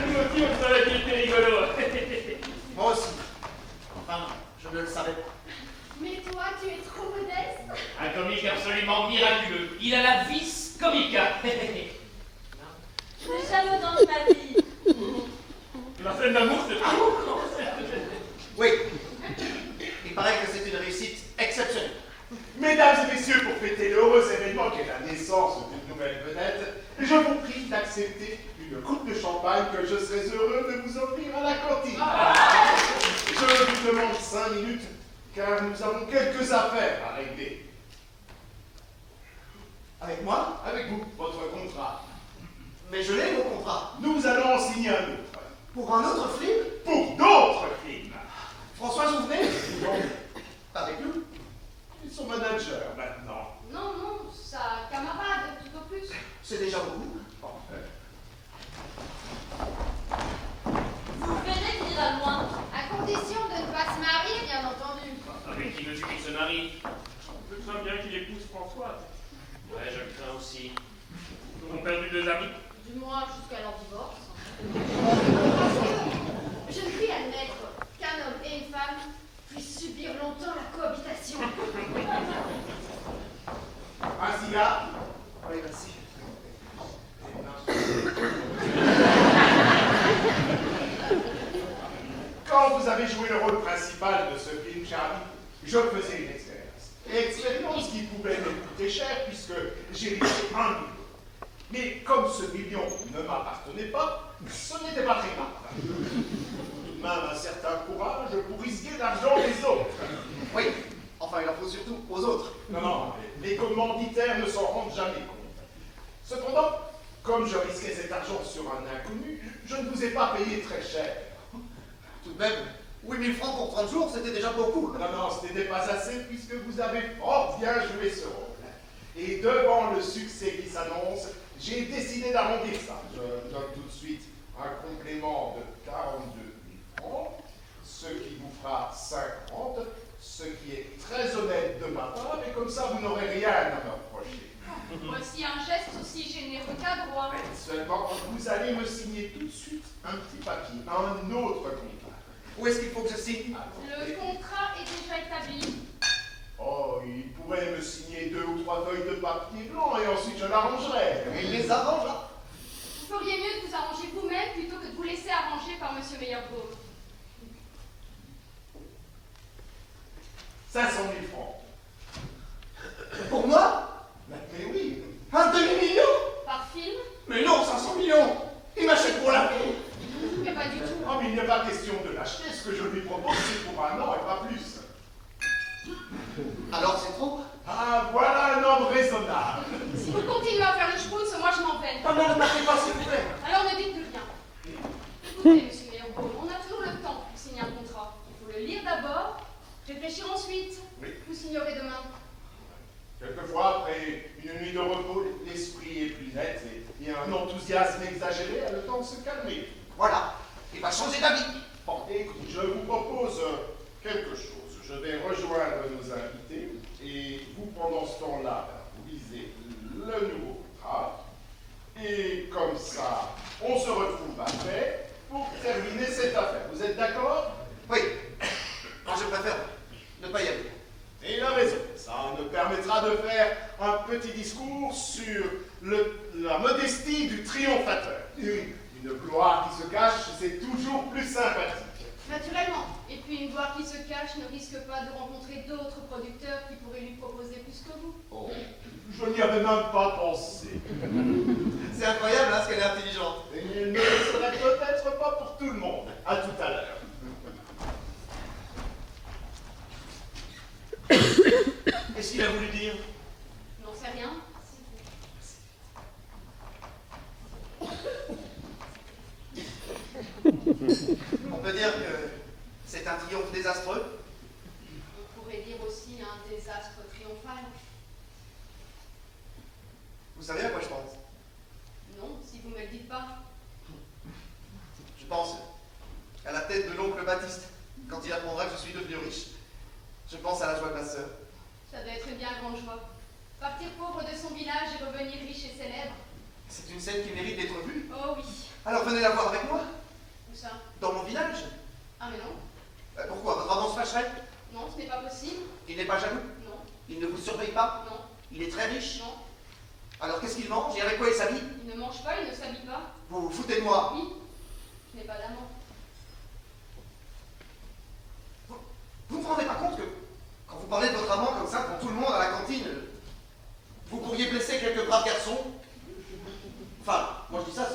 G: Nous aussi, on savait qu'il était rigolo.
C: Moi aussi. Enfin, je ne le savais pas.
E: Mais toi, tu es trop modeste.
G: Un comique absolument miraculeux. Il a la vis comica.
J: J'ai jamais dans ma vie.
G: La scène d'amour, c'est pas
C: Oui. Il paraît que c'est une réussite exceptionnelle.
M: Mesdames et messieurs, pour fêter l'heureux événement qu'est la naissance d'une nouvelle vedette, je vous prie d'accepter une coupe de champagne que je serais heureux de vous offrir à la cantine. Je vous demande 5 minutes, car nous avons quelques affaires à régler.
C: Avec moi?
M: Avec vous, votre contrat.
C: Mais je l'ai, mon contrat.
M: Nous allons en signer un autre.
C: Pour un autre film?
M: Pour d'autres films.
C: François Jouvenet?
M: Non,
C: Avec nous?
M: ils sont managers maintenant.
E: Non, non, sa camarade, tout au plus.
C: C'est déjà beaucoup.
J: Vous verrez qu'il ira loin.
E: À condition de ne pas se marier, bien entendu.
G: Avec qui veux-tu qu'il se marie? Je crains bien qu'il épouse Françoise. Ouais, je le crains aussi. Nous avons perdu 2 amis.
E: Du moins jusqu'à leur divorce. Parce que je ne puis admettre qu'un homme et une femme puissent subir longtemps la cohabitation.
M: Un cigare?
C: Oui, merci.
M: Quand vous avez joué le rôle principal de ce film, Charlie, je faisais une expérience. Expérience qui pouvait me coûter cher puisque j'ai risqué 1 million. Mais comme ce million ne m'appartenait pas, ce n'était pas très grave. Tout de même un certain courage pour risquer l'argent des autres.
C: Oui, enfin il en faut surtout aux autres.
M: Non, non, les commanditaires ne s'en rendent jamais compte. Cependant, comme je risquais cet argent sur un inconnu, je ne vous ai pas payé très cher.
C: Tout de même, 8000 francs pour 30 jours, c'était déjà beaucoup.
M: Non, non, ce n'était pas assez puisque vous avez fort bien joué ce rôle. Et devant le succès qui s'annonce, j'ai décidé d'arrondir ça. Je donne tout de suite un complément de 42 000 francs, ce qui vous fera 50, ce qui est très honnête de ma part, et comme ça vous n'aurez rien à me reprocher.
E: Voici un geste aussi généreux qu'adroit.
M: Seulement, vous allez me signer tout de suite un petit papier, un autre contrat.
C: Où est-ce qu'il faut que je signe?
E: Le contrat est déjà établi.
M: Oh, il pourrait me signer 2 ou 3 feuilles de papier blanc et ensuite je l'arrangerai.
C: Il les arrangera.
E: Vous feriez mieux de vous arranger vous-même plutôt que de vous laisser arranger par M. Meilleurbeau.
M: 500 000 francs.
C: Pour moi?
M: Mais oui.
C: Un demi-million?
E: Par film?
C: Mais non, 500 millions. Il m'achète pour la vie.
E: Mais pas du tout.
M: Oh, mais il n'y a pas question de l'acheter. Ce que je lui propose, c'est pour 1 an et pas plus.
C: Alors c'est trop?
M: Ah, voilà un homme raisonnable.
E: Si vous continuez à faire le schpoutz, moi je m'en vais.
C: Non, non, ne m'appelez pas, s'il vous plaît.
E: Alors ne dites plus rien. Écoutez, M. Meilleurbeau, on a toujours le temps pour signer un contrat. Il faut le lire d'abord, réfléchir ensuite.
M: Oui.
E: Vous signerez demain.
M: Quelquefois, après une nuit de repos, l'esprit est plus net et un enthousiasme exagéré Français a le temps de se calmer.
C: Voilà, il va changer d'avis.
M: Bon, écoutez, je vous propose quelque chose. Je vais rejoindre nos invités et vous, pendant ce temps-là, vous lisez le nouveau contrat. Et comme ça, on se retrouve après pour terminer cette affaire. Vous êtes d'accord?
C: Oui. Moi, je préfère ne pas y aller.
M: Et il a raison. Ça nous permettra de faire un petit discours sur la modestie du triomphateur. Une gloire qui se cache, c'est toujours plus sympathique.
E: Naturellement. Et puis une gloire qui se cache ne risque pas de rencontrer d'autres producteurs qui pourraient lui proposer plus que vous.
M: Oh, je n'y avais même pas pensé.
C: C'est incroyable, hein, ce qu'elle est intelligente.
M: Et il ne le serait peut-être pas pour tout le monde. À tout à l'heure.
C: Qu'est-ce qu'il a voulu dire?
E: N'en sais rien.
C: On peut dire que c'est un triomphe désastreux.
E: On pourrait dire aussi un désastre triomphal.
C: Vous savez à quoi je pense?
E: Non, si vous me le dites pas.
C: Je pense à la tête de l'oncle Baptiste, quand il apprendra que je suis devenu riche. Je pense à la joie de ma sœur.
E: Ça doit être une bien grande joie. Partir pauvre de son village et revenir riche et célèbre.
C: C'est une scène qui mérite d'être vue.
E: Oh oui.
C: Alors venez la voir avec moi.
E: Où ça?
C: Dans mon village.
E: Ah mais non.
C: Pourquoi? Votre amant se fâcherait?
E: Non, ce n'est pas possible.
C: Il n'est pas jaloux?
E: Non.
C: Il ne vous surveille pas?
E: Non.
C: Il est très riche?
E: Non.
C: Alors qu'est-ce qu'il mange et avec quoi il s'habille?
E: Il ne mange pas, il ne s'habille pas.
C: Vous vous foutez de moi?
E: Oui. Je n'ai pas d'amant.
C: Vous ne vous rendez pas compte que quand vous parlez de votre amant comme ça devant tout le monde à la cantine, vous pourriez blesser quelques braves garçons? Enfin, moi je dis ça,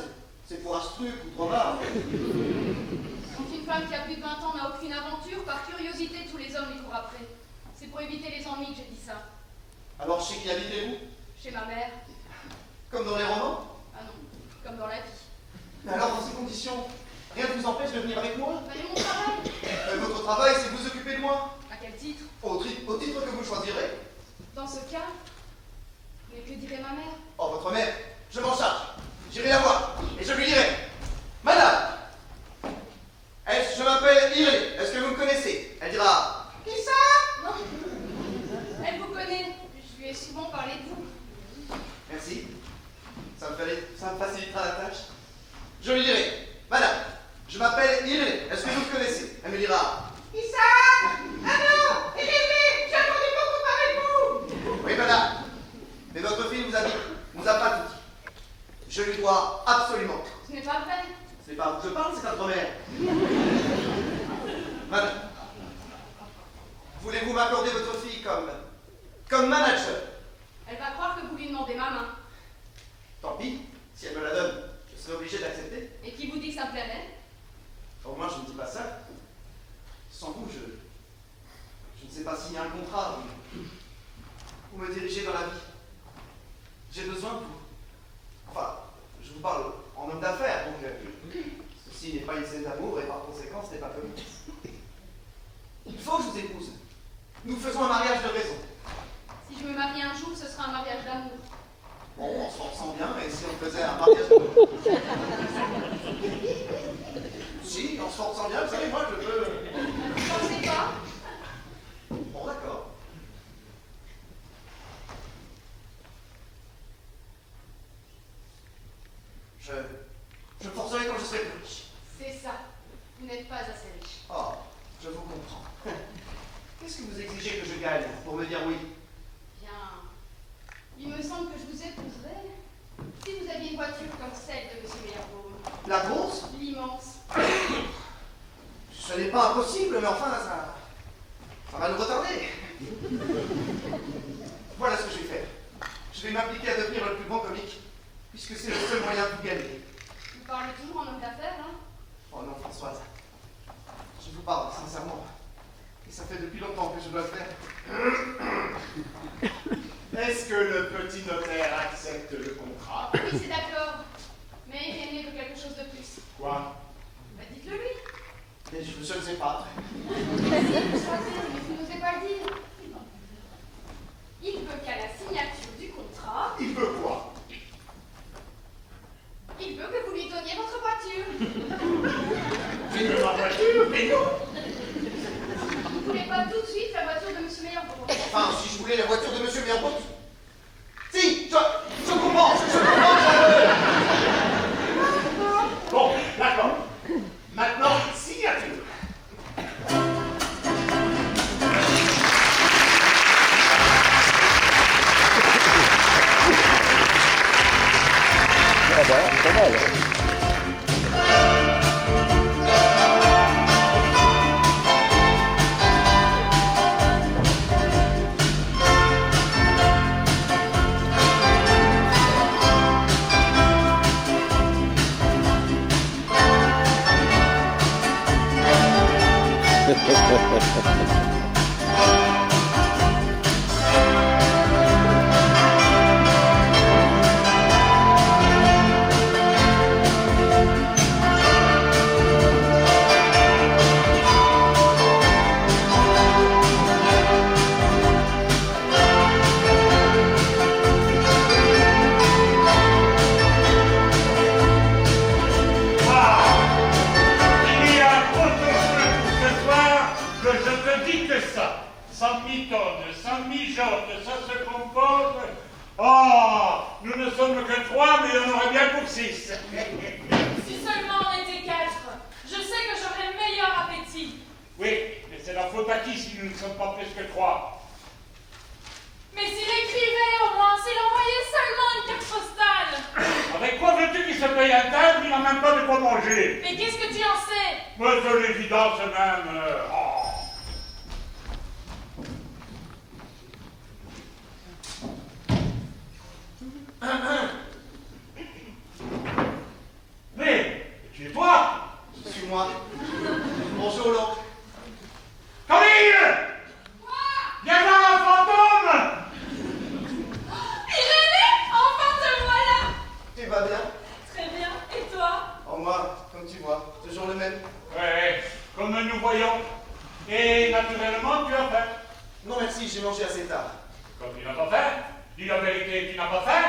C: c'est pour Astruc ou Dromard.
E: Quand une femme qui a plus de 20 ans n'a aucune aventure, par curiosité, tous les hommes lui courent après. C'est pour éviter les ennuis que j'ai dit ça.
C: Alors chez qui habitez-vous?
E: Chez ma mère.
C: Comme dans les romans?
E: Ah non, comme dans la vie.
C: Mais alors dans ces conditions, rien ne vous empêche de venir avec moi?
E: Mais mon travail.
C: Votre travail, c'est vous occuper de moi?
E: À quel titre?
C: Au titre que vous choisirez.
E: Dans ce cas, mais que dirait ma mère?
C: Oh, votre mère, je m'en charge. J'irai la voir et je lui dirai: Madame, je m'appelle Iré, est-ce que vous me connaissez? Elle dira: Qui ça?
E: Non. Elle vous connaît. Je lui ai souvent parlé de vous.
C: Merci. Ça me facilitera la tâche. Je lui dirai: Madame, je m'appelle Iré, est-ce que vous me connaissez? Elle me dira: Qui ça? Ah non, Iré, j'ai entendu beaucoup parler de vous. Oui, madame, mais votre fille nous a pas tout dit. Je lui dois absolument.
E: Ce n'est pas vrai.
C: Ce n'est pas vous que je parle, c'est votre mère. Madame, voulez-vous m'accorder votre fille comme manager?
E: Elle va croire que vous lui demandez ma main.
C: Tant pis, si elle me la donne, je serai obligé d'accepter.
E: Et qui vous dit que ça me plairait?
C: Au moins, je ne dis pas ça. Sans vous, je ne sais pas signer un contrat ou me diriger dans la vie. J'ai besoin de vous. Enfin, je vous parle en homme d'affaires, donc ceci n'est pas une scène d'amour et par conséquent, ce n'est pas comique. Il faut que je vous épouse. Nous faisons un mariage de raison.
E: Si je me marie un jour, ce sera un mariage d'amour.
C: Bon, en se forçant bien, et si on faisait un mariage de... Si, en se forçant bien, vous savez, moi, je veux...
E: Vous pensez pas?
C: Bon, d'accord. Je me forcerai quand je serai plus riche.
E: C'est ça. Vous n'êtes pas assez riche.
C: Oh, je vous comprends. Qu'est-ce que vous exigez que je gagne pour me dire oui?
E: Bien. Il me semble que je vous épouserais si vous aviez une voiture comme celle de M. Meyerbaume.
C: La grosse?
E: L'immense.
C: Ce n'est pas impossible, mais enfin, ça va nous retarder. Voilà ce que je vais faire. Je vais m'appliquer à devenir le plus bon comique, puisque c'est le seul moyen de gagner.
E: Vous parlez toujours en homme d'affaires, hein?
C: Oh non, Françoise. Je vous parle sincèrement. Et ça fait depuis longtemps que je dois le faire.
M: Est-ce que le petit notaire accepte le contrat?
E: Oui, c'est d'accord. Mais il veut quelque chose de plus.
M: Quoi?
E: Bah, dites-le lui.
C: Et je ne sais pas.
E: Vas-y, choisir, mais vous n'osez pas le dire. Il veut qu'à la signature du contrat...
M: Il veut quoi?
E: Il veut que vous lui donniez
C: contrôler la voiture de M. Merbeau. Si, je comprends, je comprends.
M: Bon, d'accord. Maintenant, signature.
K: Ah bah, pas mal.
A: Sans mi-tonne, sans mi-jotte, ça se compose. Oh, nous ne sommes que 3, mais on aurait bien pour 6.
B: Si seulement on était 4, je sais que j'aurais meilleur appétit.
A: Oui, mais c'est la faute à qui si nous ne sommes pas plus que 3?
B: Mais s'il écrivait au moins, s'il envoyait seulement une carte postale.
A: Avec quoi veux-tu qu'il se paye un timbre? Il n'a même pas de quoi manger.
B: Mais qu'est-ce que tu en sais?
A: Mais de l'évidence même. Oh. Mais, tu es toi?
C: Je suis moi. Bonjour, l'oncle.
A: Camille!
B: Quoi?
A: Viens voir un fantôme!
B: Irénée, enfin te voilà!
C: Tu vas bien?
B: Très bien, et toi?
C: En moi, comme tu vois, toujours le même.
A: Ouais, comme nous voyons. Et naturellement, tu as faim.
C: Non merci, j'ai mangé assez tard.
A: Comme tu n'as pas faim? Dis la vérité, tu n'as pas faim?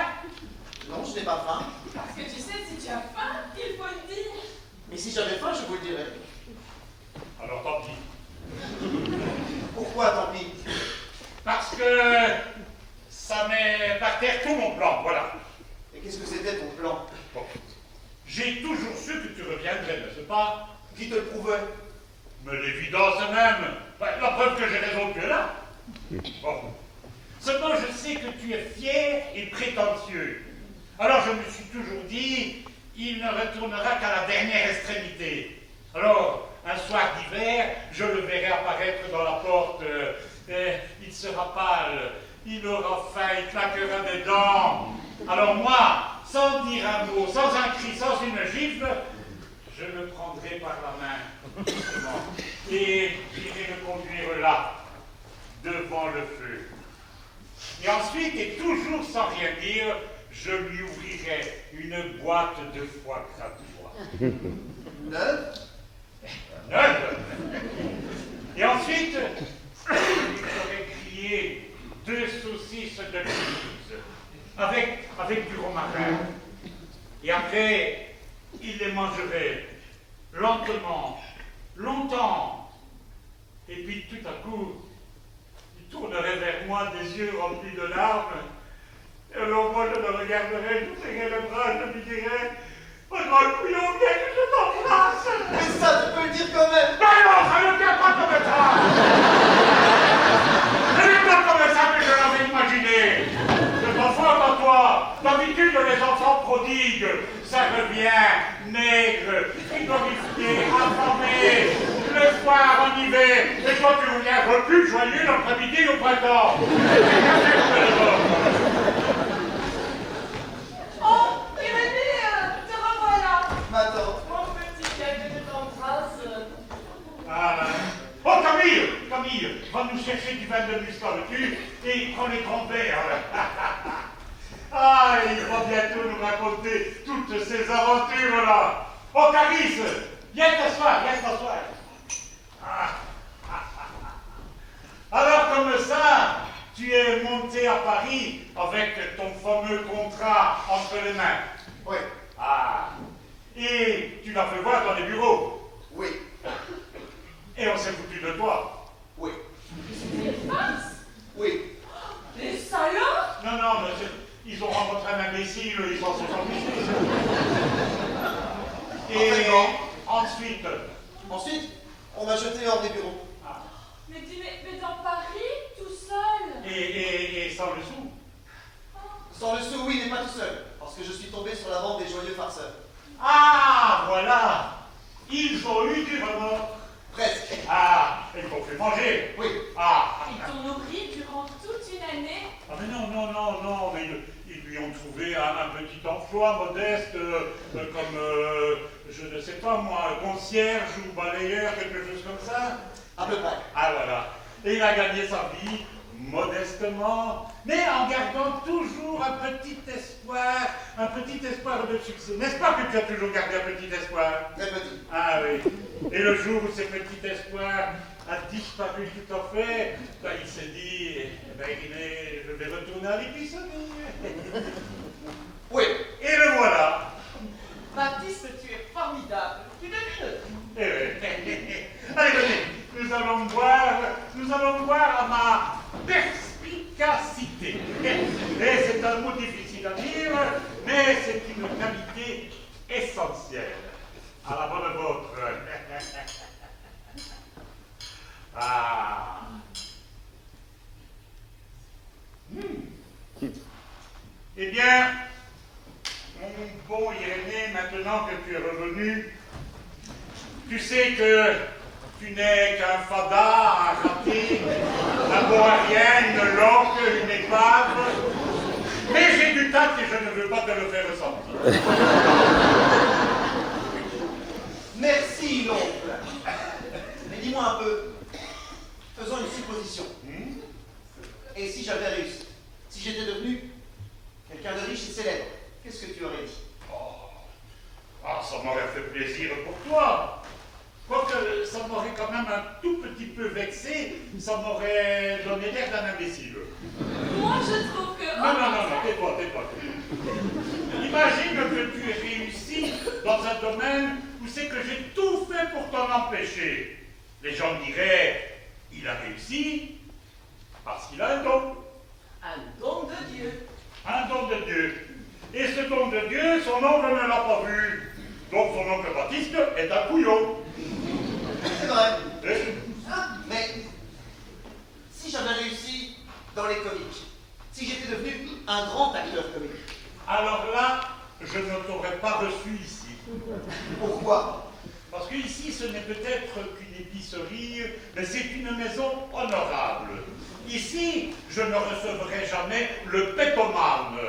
C: Non, je n'ai pas faim.
B: Parce que tu sais, si tu as faim, il faut le dire.
C: Mais si j'avais faim, je vous le dirais.
A: Alors tant pis.
C: Pourquoi tant pis?
A: Parce que ça met par terre tout mon plan, voilà.
C: Et qu'est-ce que c'était ton plan?
A: Bon. J'ai toujours su que tu reviendrais, n'est-ce pas?
C: Qui te le prouvait?
A: Mais l'évidence même. Ben, la preuve que j'ai raison, tu es là. Bon. Seulement, je sais que tu es fier et prétentieux. Alors, je me suis toujours dit, il ne retournera qu'à la dernière extrémité. Alors, un soir d'hiver, je le verrai apparaître dans la porte. Il sera pâle, il aura faim, il claquera des dents. Alors moi, sans dire un mot, sans un cri, sans une gifle, je le prendrai par la main, justement, et j'irai le conduire là, devant le feu. Et ensuite, et toujours sans rien dire, je lui ouvrirai une boîte de foie gras.
C: Neuve?
A: Neuve. Et ensuite, je lui ferai griller 2 saucisses de Toulouse, avec du romarin. Et après, il les mangerait lentement, longtemps. Et puis tout à coup, il tournerait vers moi des yeux remplis de larmes. Et alors moi, je le regarderais, je serrais le bras, je lui dirais, oh grand couillon, viens que je t'embrasse.
C: Mais ça, tu peux le dire quand même.
A: Mais non, ça ne vient pas comme ça. Ce n'est pas comme ça que je l'avais imaginé. Je t'en faute à toi. D'habitude, les enfants prodigues, ça revient maigre, frigorifié, affamé. Le soir, en hiver, et toi, tu reviens repu, joyeux, l'après-midi, au printemps.
J: Oh, Irénée, te revoilà.
C: Ma tante.
J: Mon petit gars, que je t'embrasse.
A: Ah, ben. Oh, Camille, va nous chercher du vin de muscat, veux-tu? Et prends les grands verres. Ah, il va bientôt nous raconter toutes ces aventures-là. Oh, Clarisse, viens t'asseoir. Ah. Alors, comme ça, tu es monté à Paris avec ton fameux contrat entre les mains.
C: Oui.
A: Ah. Et tu l'as fait voir dans les bureaux.
C: Oui.
A: Et on s'est foutu de toi.
C: Oui.
B: C'était une farce.
C: Oui.
A: Ils ont rencontré un imbécile, ils s'en sont sortis. Et ensuite.
C: Ensuite, on m'a jeté hors des bureaux.
A: Ah.
B: Mais dans Paris, tout seul.
A: Et sans le sou.
C: Sans le sou, oui, mais pas tout seul. Parce que je suis tombé sur la bande des joyeux farceurs.
A: Ah, voilà. Ils ont eu du remords.
C: Presque.
A: Ah, ils t'ont fait manger.
C: Oui.
A: Ah.
B: Ils t'ont nourri durant toute une année.
A: Ah mais non, mais ils lui ont trouvé un petit emploi modeste, comme, je ne sais pas moi, concierge ou balayeur, quelque chose comme ça.
C: À peu près.
A: Ah voilà. Et il a gagné sa vie, modestement, mais en gardant toujours un petit espoir de succès. N'est-ce pas que tu as toujours gardé un petit espoir?
C: Très petit.
A: Ah oui. Et le jour où ce petit espoir a disparu tout à fait, ben, il s'est dit, je vais retourner à l'épicerie.
C: Oui.
A: Et le voilà.
D: Baptiste, tu es formidable. Tu devines.
A: Eh oui. Allez, venez, nous allons voir à ma perspicacité. Et c'est un mot difficile à dire, mais c'est une qualité essentielle. À la bonne vôtre. Ah. Eh bien, mon bon Irénée, maintenant que tu es revenu, tu sais que tu n'es qu'un fada, un raté, un boharien, une loque, une épave, mais j'ai du tact et je ne veux pas te le faire ressentir.
C: Merci, l'oncle. Mais dis-moi un peu, faisons une supposition. Et si j'avais réussi? Si j'étais devenu quelqu'un de riche et célèbre, qu'est-ce que tu aurais dit?
A: Ah, ça m'aurait fait plaisir pour toi. Quoique ça m'aurait quand même un tout petit peu vexé, ça m'aurait donné l'air d'un imbécile.
B: Moi, je trouve que...
A: Non, tais-toi. Imagine que tu aies réussi dans un domaine où c'est que j'ai tout fait pour t'en empêcher. Les gens diraient, il a réussi parce qu'il a un don.
D: Un don de Dieu.
A: Un don de Dieu. Et ce don de Dieu, son oncle ne l'a pas vu. Donc son oncle Baptiste est un couillon.
C: C'est vrai.
A: Et
C: Mais si j'avais réussi dans les comiques, si j'étais devenu un grand acteur comique.
A: alors là, je ne t'aurais pas reçu ici.
C: Pourquoi?
A: Parce qu'ici, ce n'est peut-être qu'une épicerie, mais c'est une maison honorable. Ici, je ne recevrai jamais le pétomane.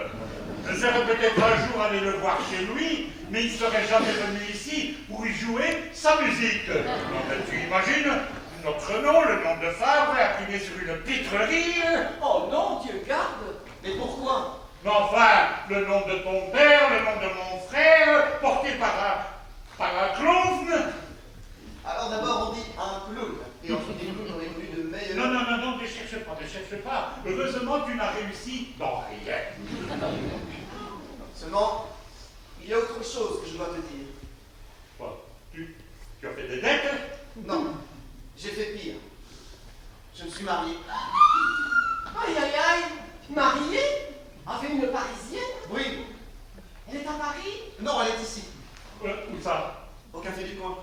A: Je serais peut-être un jour allé le voir chez lui, mais il ne serait jamais venu ici pour y jouer sa musique. Tu imagines notre nom, le nom de Fabre, imprimé sur une pitrerie?
D: Oh non, Dieu garde.
C: Mais pourquoi?
A: Mais enfin, le nom de ton père, le nom de mon frère, porté par un clown.
C: Alors d'abord on dit un clown, et ensuite des clowns on est connu de meilleurs.
A: Non, ne cherche pas. Heureusement, tu n'as réussi dans rien.
C: Seulement, il y a autre chose que je dois te dire.
A: Quoi? Tu as fait des dettes?
C: Non, j'ai fait pire. Je me suis marié.
D: Aïe, mariée avec une Parisienne?
C: Oui.
D: Elle est à Paris?
C: Non, elle est ici.
A: Où ça?
C: Au café du coin.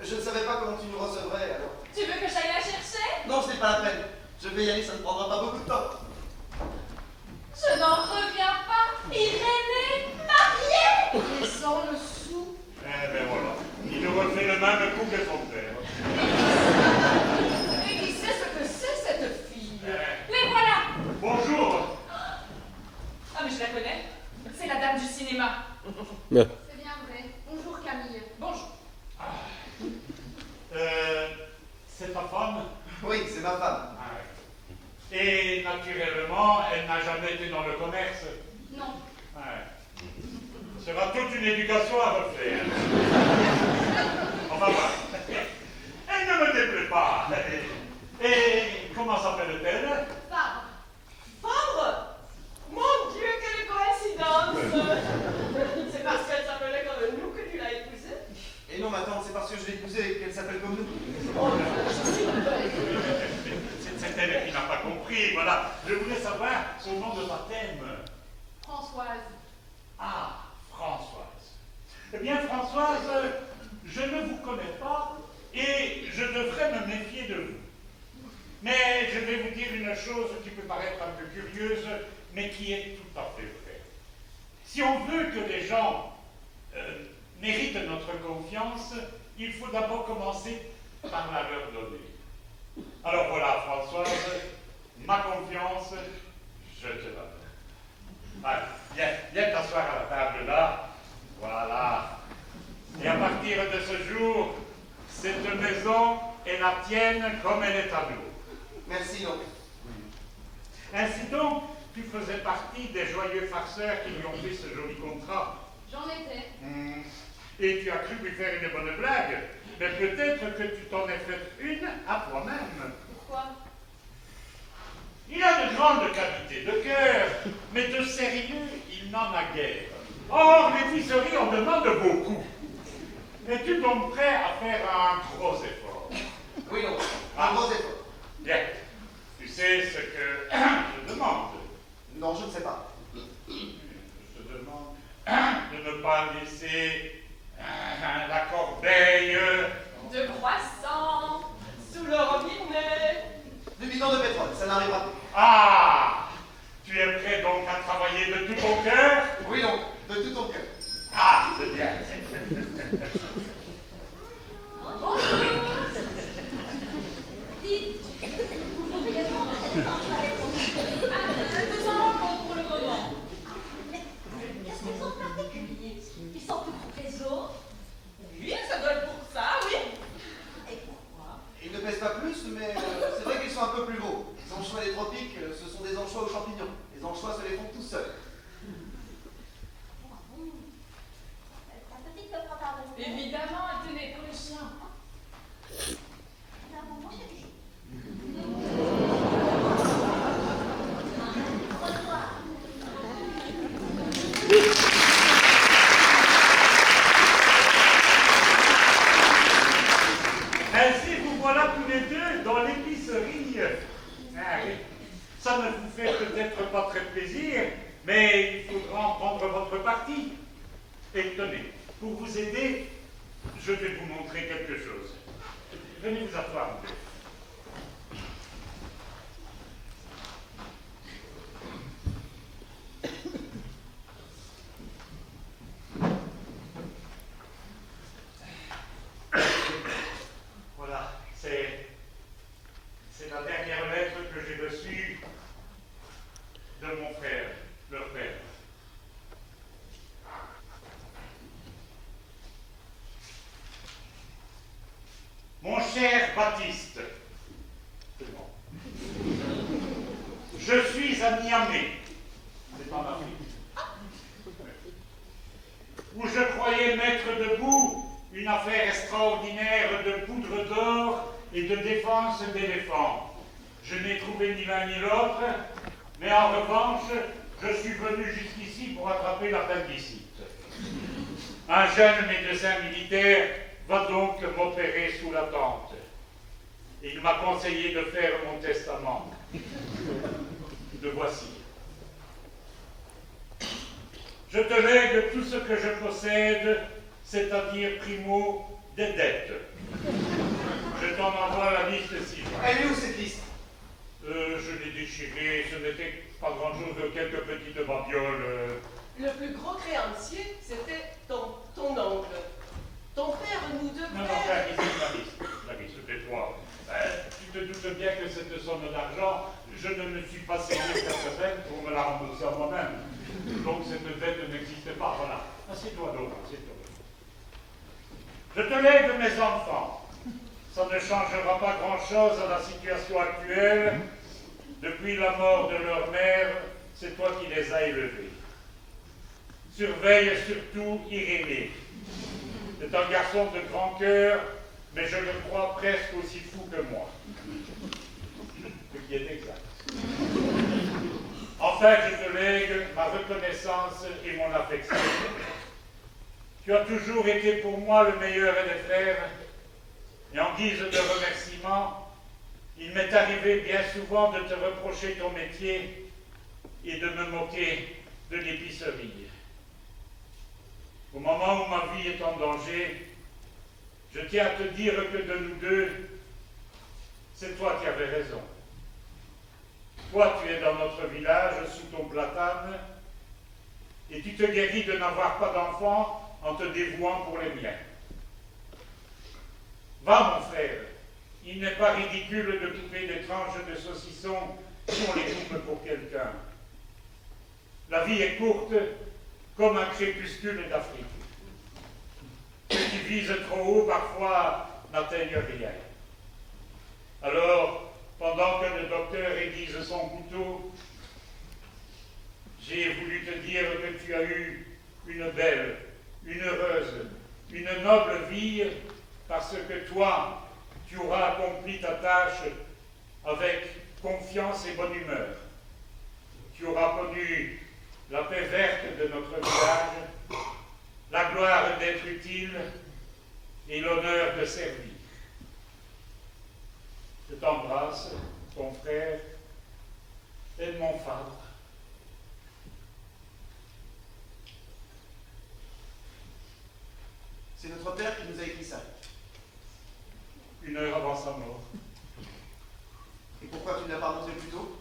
C: Je ne savais pas comment tu nous recevrais, alors.
B: Tu veux que j'aille la chercher?
C: Non, ce n'est pas la peine. Je vais y aller, ça ne prendra pas beaucoup de temps.
B: Je n'en reviens pas. Irénée, mariée!
D: Et sans le sou.
A: Eh ben voilà. Il nous refait le même coup que son père.
D: Et qui sait ce que c'est, cette fille?
B: Les voilà!
A: Bonjour.
B: Ah, mais je la connais. C'est la dame du cinéma.
E: C'est bien vrai. Bonjour Camille.
B: Bonjour.
A: C'est ta femme?
C: Oui, c'est ma femme.
A: Ah, ouais. Et naturellement, elle n'a jamais été dans le commerce?
E: Non.
A: Ouais. Ce sera toute une éducation à refaire. Enfin, voilà. Elle ne me déplaît pas. Et comment s'appelle-t-elle?
E: Fabre.
D: Fabre? Mon Dieu, quelle coïncidence! C'est parce qu'elle s'appelait comme nous que tu l'as épousée?
C: Et non, ma tante, c'est parce que je l'ai épousée qu'elle s'appelle comme nous.
A: C'est elle qui n'a pas compris, voilà. Je voulais savoir son nom de baptême.
E: Françoise.
B: Françoise.
A: Ah, Françoise. Eh bien, Françoise, je ne vous connais pas et je devrais me méfier de vous. Mais je vais vous dire une chose qui peut paraître un peu curieuse, mais qui est tout à fait vraie. Si on veut que les gens méritent notre confiance, il faut d'abord commencer par la leur donner. Alors voilà, Françoise, ma confiance, je te la donne. Allez, viens t'asseoir à la table là. Voilà. Et à partir de ce jour, cette maison est la tienne comme elle est à nous.
C: Merci, donc.
A: Ainsi donc, tu faisais partie des joyeux farceurs qui lui ont fait ce joli contrat.
E: J'en étais.
A: Et tu as cru lui faire une bonne blague, mais peut-être que tu t'en es fait une à toi-même.
E: Pourquoi?
A: Il a de grandes qualités de cœur, mais de sérieux, il n'en a guère. Or, l'épicerie en demande beaucoup. Es-tu donc prêt à faire un gros effort?
C: Oui, donc, un gros effort.
A: Bien. Tu sais ce que je demande?
C: Non, je ne sais pas.
A: Je te demande de ne pas laisser la corbeille
D: De croissants sous le robinet.
C: Du bidon de pétrole, ça n'arrivera pas.
A: Ah! Tu es prêt donc à travailler de tout ton cœur?
C: Oui, donc, de tout ton cœur.
A: Ah, c'est bien.
E: Dites, vous voudriez prendre
B: Nous en manquons pour le moment.
J: Mais qu'est-ce qu'ils ont de particulier? Ils sont plus gros que les autres.
D: Oui, ça doit être pour ça, oui.
J: Et pourquoi?
C: Ils ne pèsent pas plus, mais c'est vrai qu'ils sont un peu plus gros. Les anchois des tropiques, ce sont des anchois aux champignons. Les anchois se les font tout seuls.
J: Ta petite me prend pardon.
B: Évidemment, tenez, pour le chien.
J: Un moment, chérie.
A: Ainsi, vous voilà tous les deux dans l'épicerie. Ah oui. Ça ne vous fait peut-être pas très plaisir, mais il faudra en prendre votre parti. Et tenez, pour vous aider, je vais vous montrer quelque chose. Venez vous asseoir un peu. Voilà, c'est la dernière lettre que j'ai reçue de mon frère, leur père. Mon cher Baptiste, c'est bon. Je suis à Niamey, c'est en Afrique, où je croyais mettre debout une affaire extraordinaire de poudre d'or et de défense d'éléphants. Je n'ai trouvé ni l'un ni l'autre, mais en revanche, je suis venu jusqu'ici pour attraper l'appendicite. Un jeune médecin militaire va donc m'opérer sous la tente. Il m'a conseillé de faire mon testament. Le voici. Je te lègue tout ce que je possède, c'est-à-dire, primo, des dettes. Je t'en envoie la liste ci-jointe.
C: Elle est où cette liste?
A: Je l'ai déchirée, ce n'était pas grand-chose que quelques petites babioles.
D: Le plus gros créancier, c'était ton oncle. Ton père nous deux
A: Non,
D: frères.
A: Clarisse, tais-toi. Tu te doutes bien que cette somme d'argent, je ne me suis pas servi cette peine pour me la rembourser à moi-même. Donc cette dette n'existe pas, voilà. Assieds-toi donc, assieds-toi. Je te lègue mes enfants. Ça ne changera pas grand-chose à la situation actuelle. Depuis la mort de leur mère, c'est toi qui les as élevés. Surveille surtout Irénée. C'est un garçon de grand cœur, mais je le crois presque aussi fou que moi. Ce qui est exact. Enfin, je te lègue ma reconnaissance et mon affection. Tu as toujours été pour moi le meilleur des frères, et en guise de remerciement, il m'est arrivé bien souvent de te reprocher ton métier et de me moquer de l'épicerie. Au moment où ma vie est en danger, je tiens à te dire que de nous deux, c'est toi qui avais raison. Toi, tu es dans notre village, sous ton platane, et tu te guéris de n'avoir pas d'enfant en te dévouant pour les miens. Va, mon frère, il n'est pas ridicule de couper des tranches de saucisson si on les coupe pour quelqu'un. La vie est courte comme un crépuscule d'Afrique. Ceux qui visent trop haut, parfois, n'atteignent rien. Alors, pendant que le docteur aiguise son couteau, j'ai voulu te dire que tu as eu une belle, une heureuse, une noble vie, parce que toi, tu auras accompli ta tâche avec confiance et bonne humeur. Tu auras connu la paix verte de notre village, la gloire d'être utile et l'honneur de servir. Je t'embrasse, ton frère, Edmond Fabre.
C: C'est notre père qui nous a écrit ça.
A: 1 heure avant sa mort.
C: Et pourquoi tu ne l'as pas montré plus tôt?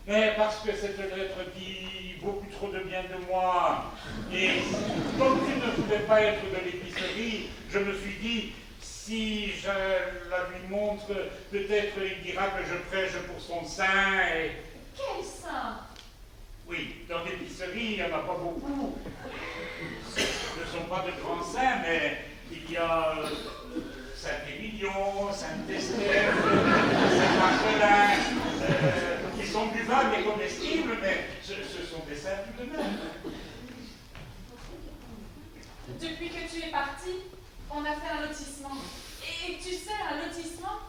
A: Mais parce que cette lettre dit beaucoup trop de bien de moi. Et comme tu ne voulais pas être de l'épicerie, je me suis dit, si je la lui montre, peut-être il dira que je prêche pour son sein et...
B: Quel sein?
A: Oui, dans l'épicerie, il n'y en a pas beaucoup. Ce ne sont pas de grands seins, mais il y a Saint-Émilion, Saint-Estèphe, Saint-Marcelin, qui sont buvables et comestibles, mais ce sont des seins tout de même.
B: Depuis que tu es parti, on a fait un lotissement. Et tu sais, un lotissement,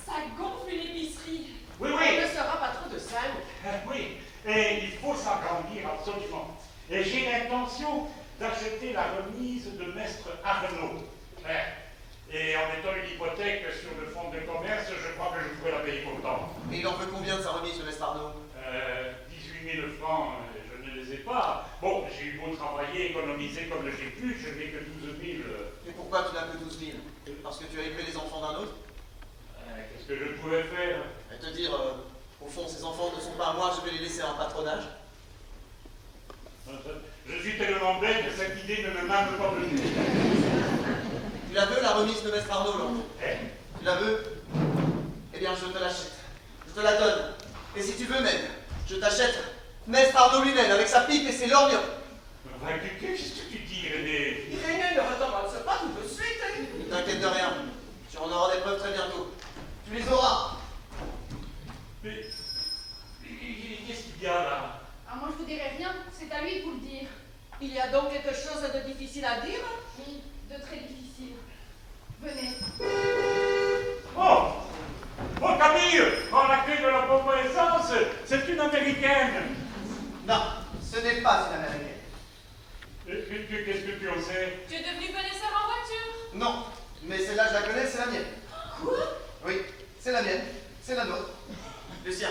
B: ça gonfle une épicerie.
A: Oui,
D: On
A: oui.
D: ne sera pas trop de 5.
A: Oui, et il faut s'agrandir absolument. Et j'ai l'intention d'acheter la remise de Maître Arnaud. Et en mettant une hypothèque sur le fonds de commerce, je crois que je pourrais la payer comptant.
C: Mais il en veut combien de sa remise, Maître Arnaud?
A: 18 000 francs, je ne les ai pas. Bon, j'ai eu beau travailler, économiser comme j'ai pu, je n'ai que 12 000.
C: Et pourquoi tu n'as que 12 000? Parce que tu as élevé les enfants d'un autre?
A: Qu'est-ce que je pouvais faire?
C: Et te dire, au fond, ces enfants ne sont pas à moi, je vais les laisser en patronage.
A: Je suis tellement bête que cette idée ne me marque pas venue.
C: Tu la veux, la remise de Maître Arnaud, là? Tu la veux? Eh bien, je te l'achète. Je te la donne. Et si tu veux même, je t'achète Maître Arnaud lui-même, avec sa pipe et ses lorgnons.
A: Qu'est-ce que tu dis, Irénée?
D: Irénée ne recommence pas tout de suite.
C: Ne t'inquiète de rien. Tu en auras des preuves très bientôt. Tu les auras.
A: Mais qu'est-ce qu'il y a là?
E: Ah, moi, je vous dirai rien. C'est à lui de vous le dire.
D: Il y a donc quelque chose de difficile à dire?
E: Oui, de très difficile. Venez.
A: Oh! Oh, Camille! Oh, la clé de la pompe à essence, c'est une américaine!
C: Non, ce n'est pas une américaine.
A: Qu'est-ce que tu en sais?
B: Tu es devenu connaisseur en voiture?
C: Non, mais celle-là, je la connais, c'est la mienne.
B: Quoi?
C: Oui, c'est la mienne, c'est la nôtre. Lucien,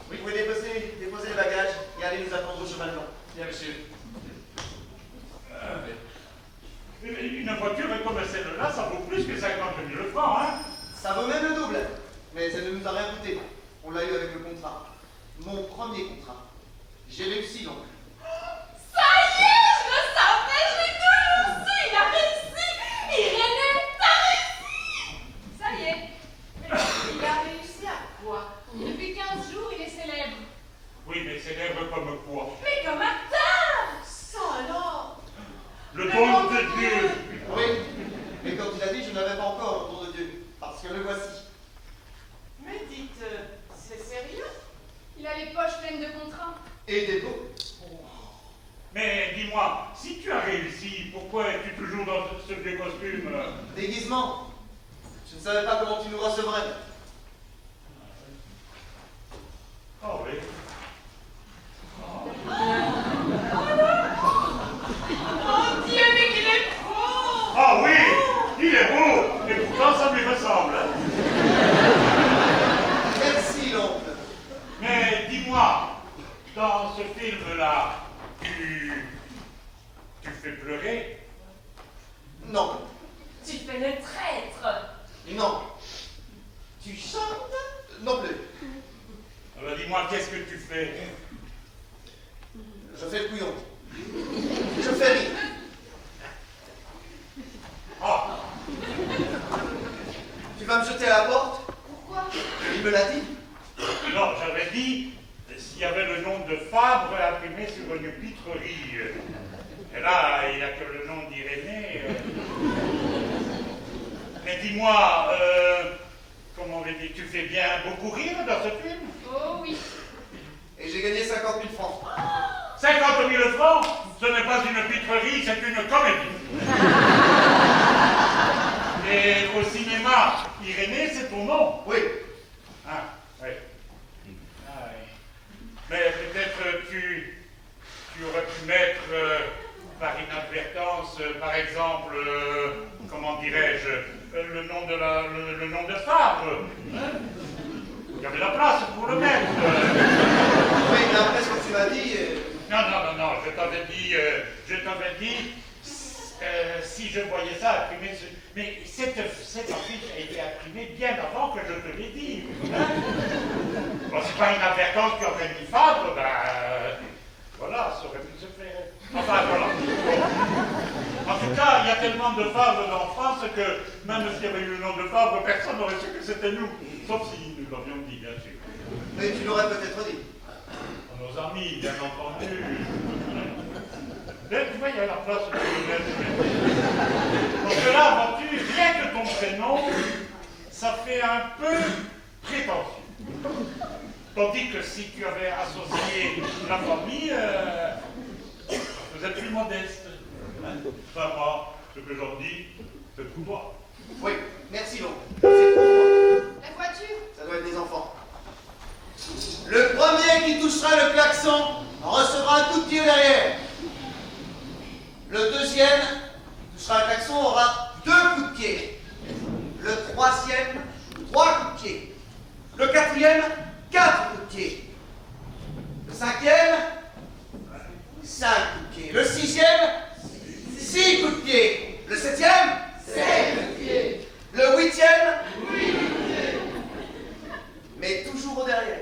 C: vous pouvez déposer les bagages et aller nous attendre au cheval blanc.
H: Bien, monsieur.
A: Une voiture comme celle-là, ça vaut plus que 50 000 francs, hein?
C: Ça vaut même le double, mais elle ne nous a rien coûté. On l'a eu avec le contrat. Mon premier contrat. J'ai réussi donc.
B: Ça y est, je le savais, je l'ai toujours su, il a réussi! Irénée, t'as réussi!
E: Ça y est.
D: Il a réussi à quoi?
E: Depuis 15 jours, il est célèbre.
A: Oui, mais célèbre comme quoi?
B: Mais comme acteur!
D: Ça alors?
A: Le don de Dieu!
C: Oui, mais quand il a dit, je n'avais pas encore le don de Dieu, parce que le voici.
D: Mais dites, c'est sérieux?
E: Il a les poches pleines de contrats.
C: Et des beaux.
A: Mais dis-moi, si tu as réussi, pourquoi es-tu toujours dans ce vieux costume?
C: Déguisement. Je ne savais pas comment tu nous recevrais.
A: Oh oui.
B: Mon Dieu, mais qu'il est beau!
A: Ah oui, il est beau, et pourtant ça lui ressemble.
C: Merci, l'oncle.
A: Mais dis-moi, dans ce film-là,
B: Tu fais le traître.
C: Non. Tu chantes? Non plus.
A: Alors dis-moi, qu'est-ce que tu fais?
C: Je fais le couillon. Je fais rire.
A: Oh.
C: Tu vas me jeter à la porte?
E: Pourquoi?
C: Il me l'a dit.
A: Non, j'avais dit s'il y avait le nom de Fabre imprimé sur une pitrerie. Et là, il n'y a que le nom d'Irénée. Mais dis-moi, comment on va dire, tu fais bien beaucoup rire dans ce film?
E: Oh oui.
C: Et j'ai gagné 50 000 francs.
A: 50 000 francs? Ce n'est pas une pitrerie, c'est une comédie. Et au cinéma, Irénée, c'est ton nom?
C: Oui.
A: Ah, oui. Ah, oui. Mais peut-être tu aurais pu mettre, par inadvertance, par exemple, comment dirais-je, le nom de Fabre. Hein? Il y avait la place pour le mettre.
C: Oui, mais après ce que tu m'as dit...
A: Non, je t'avais dit, si je voyais ça imprimé, mais cette affiche a été imprimée bien avant que je te l'ai dit. Hein? Bon, c'est pas une inadvertance qui aurait mis Fabre, voilà, ça aurait pu se faire. Enfin, voilà. En tout cas, il y a tellement de Fabre en France que même s'il y avait eu le nom de Fabre, personne n'aurait su que c'était nous. Sauf si nous l'avions dit, bien sûr.
C: Mais tu l'aurais peut-être dit.
A: Nos amis, bien entendu. Tu vois, il y a la place pour le mettre. Donc là, vois-tu, rien que ton prénom, ça fait un peu prétentieux. Tandis que si tu avais associé la famille, vous êtes plus modeste. Enfin, moi, ce que j'en dis, c'est pour toi.
C: Oui, merci l'oncle. C'est pour moi.
E: La voiture?
C: Ça doit être des enfants. Le premier qui touchera le klaxon recevra un coup de pied derrière. Le deuxième qui touchera le klaxon aura 2 coups de pied. Le troisième, 3 coups de pied. Le quatrième, 4 coups de pied. Le cinquième, 5 coups de pied. Le sixième, 6 coups de pied. Le septième, 7 coups de pied. Le huitième, 8 coups de pied. Mais toujours au derrière.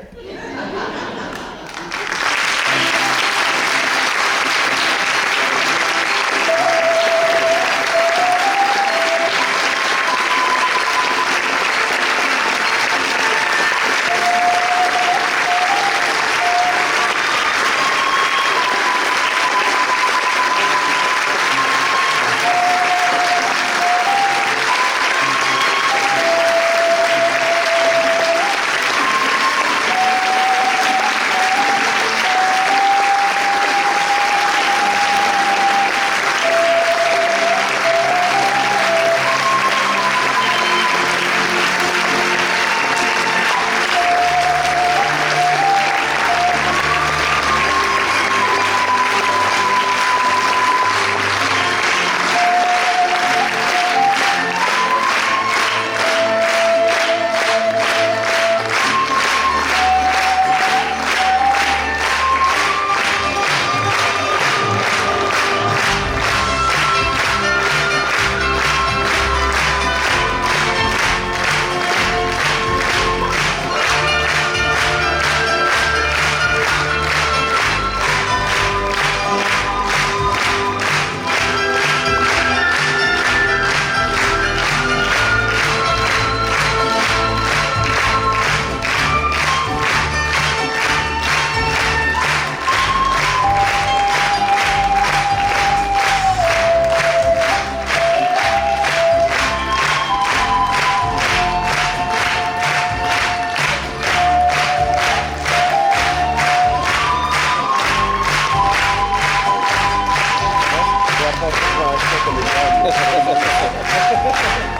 K: Ha ha ha ha.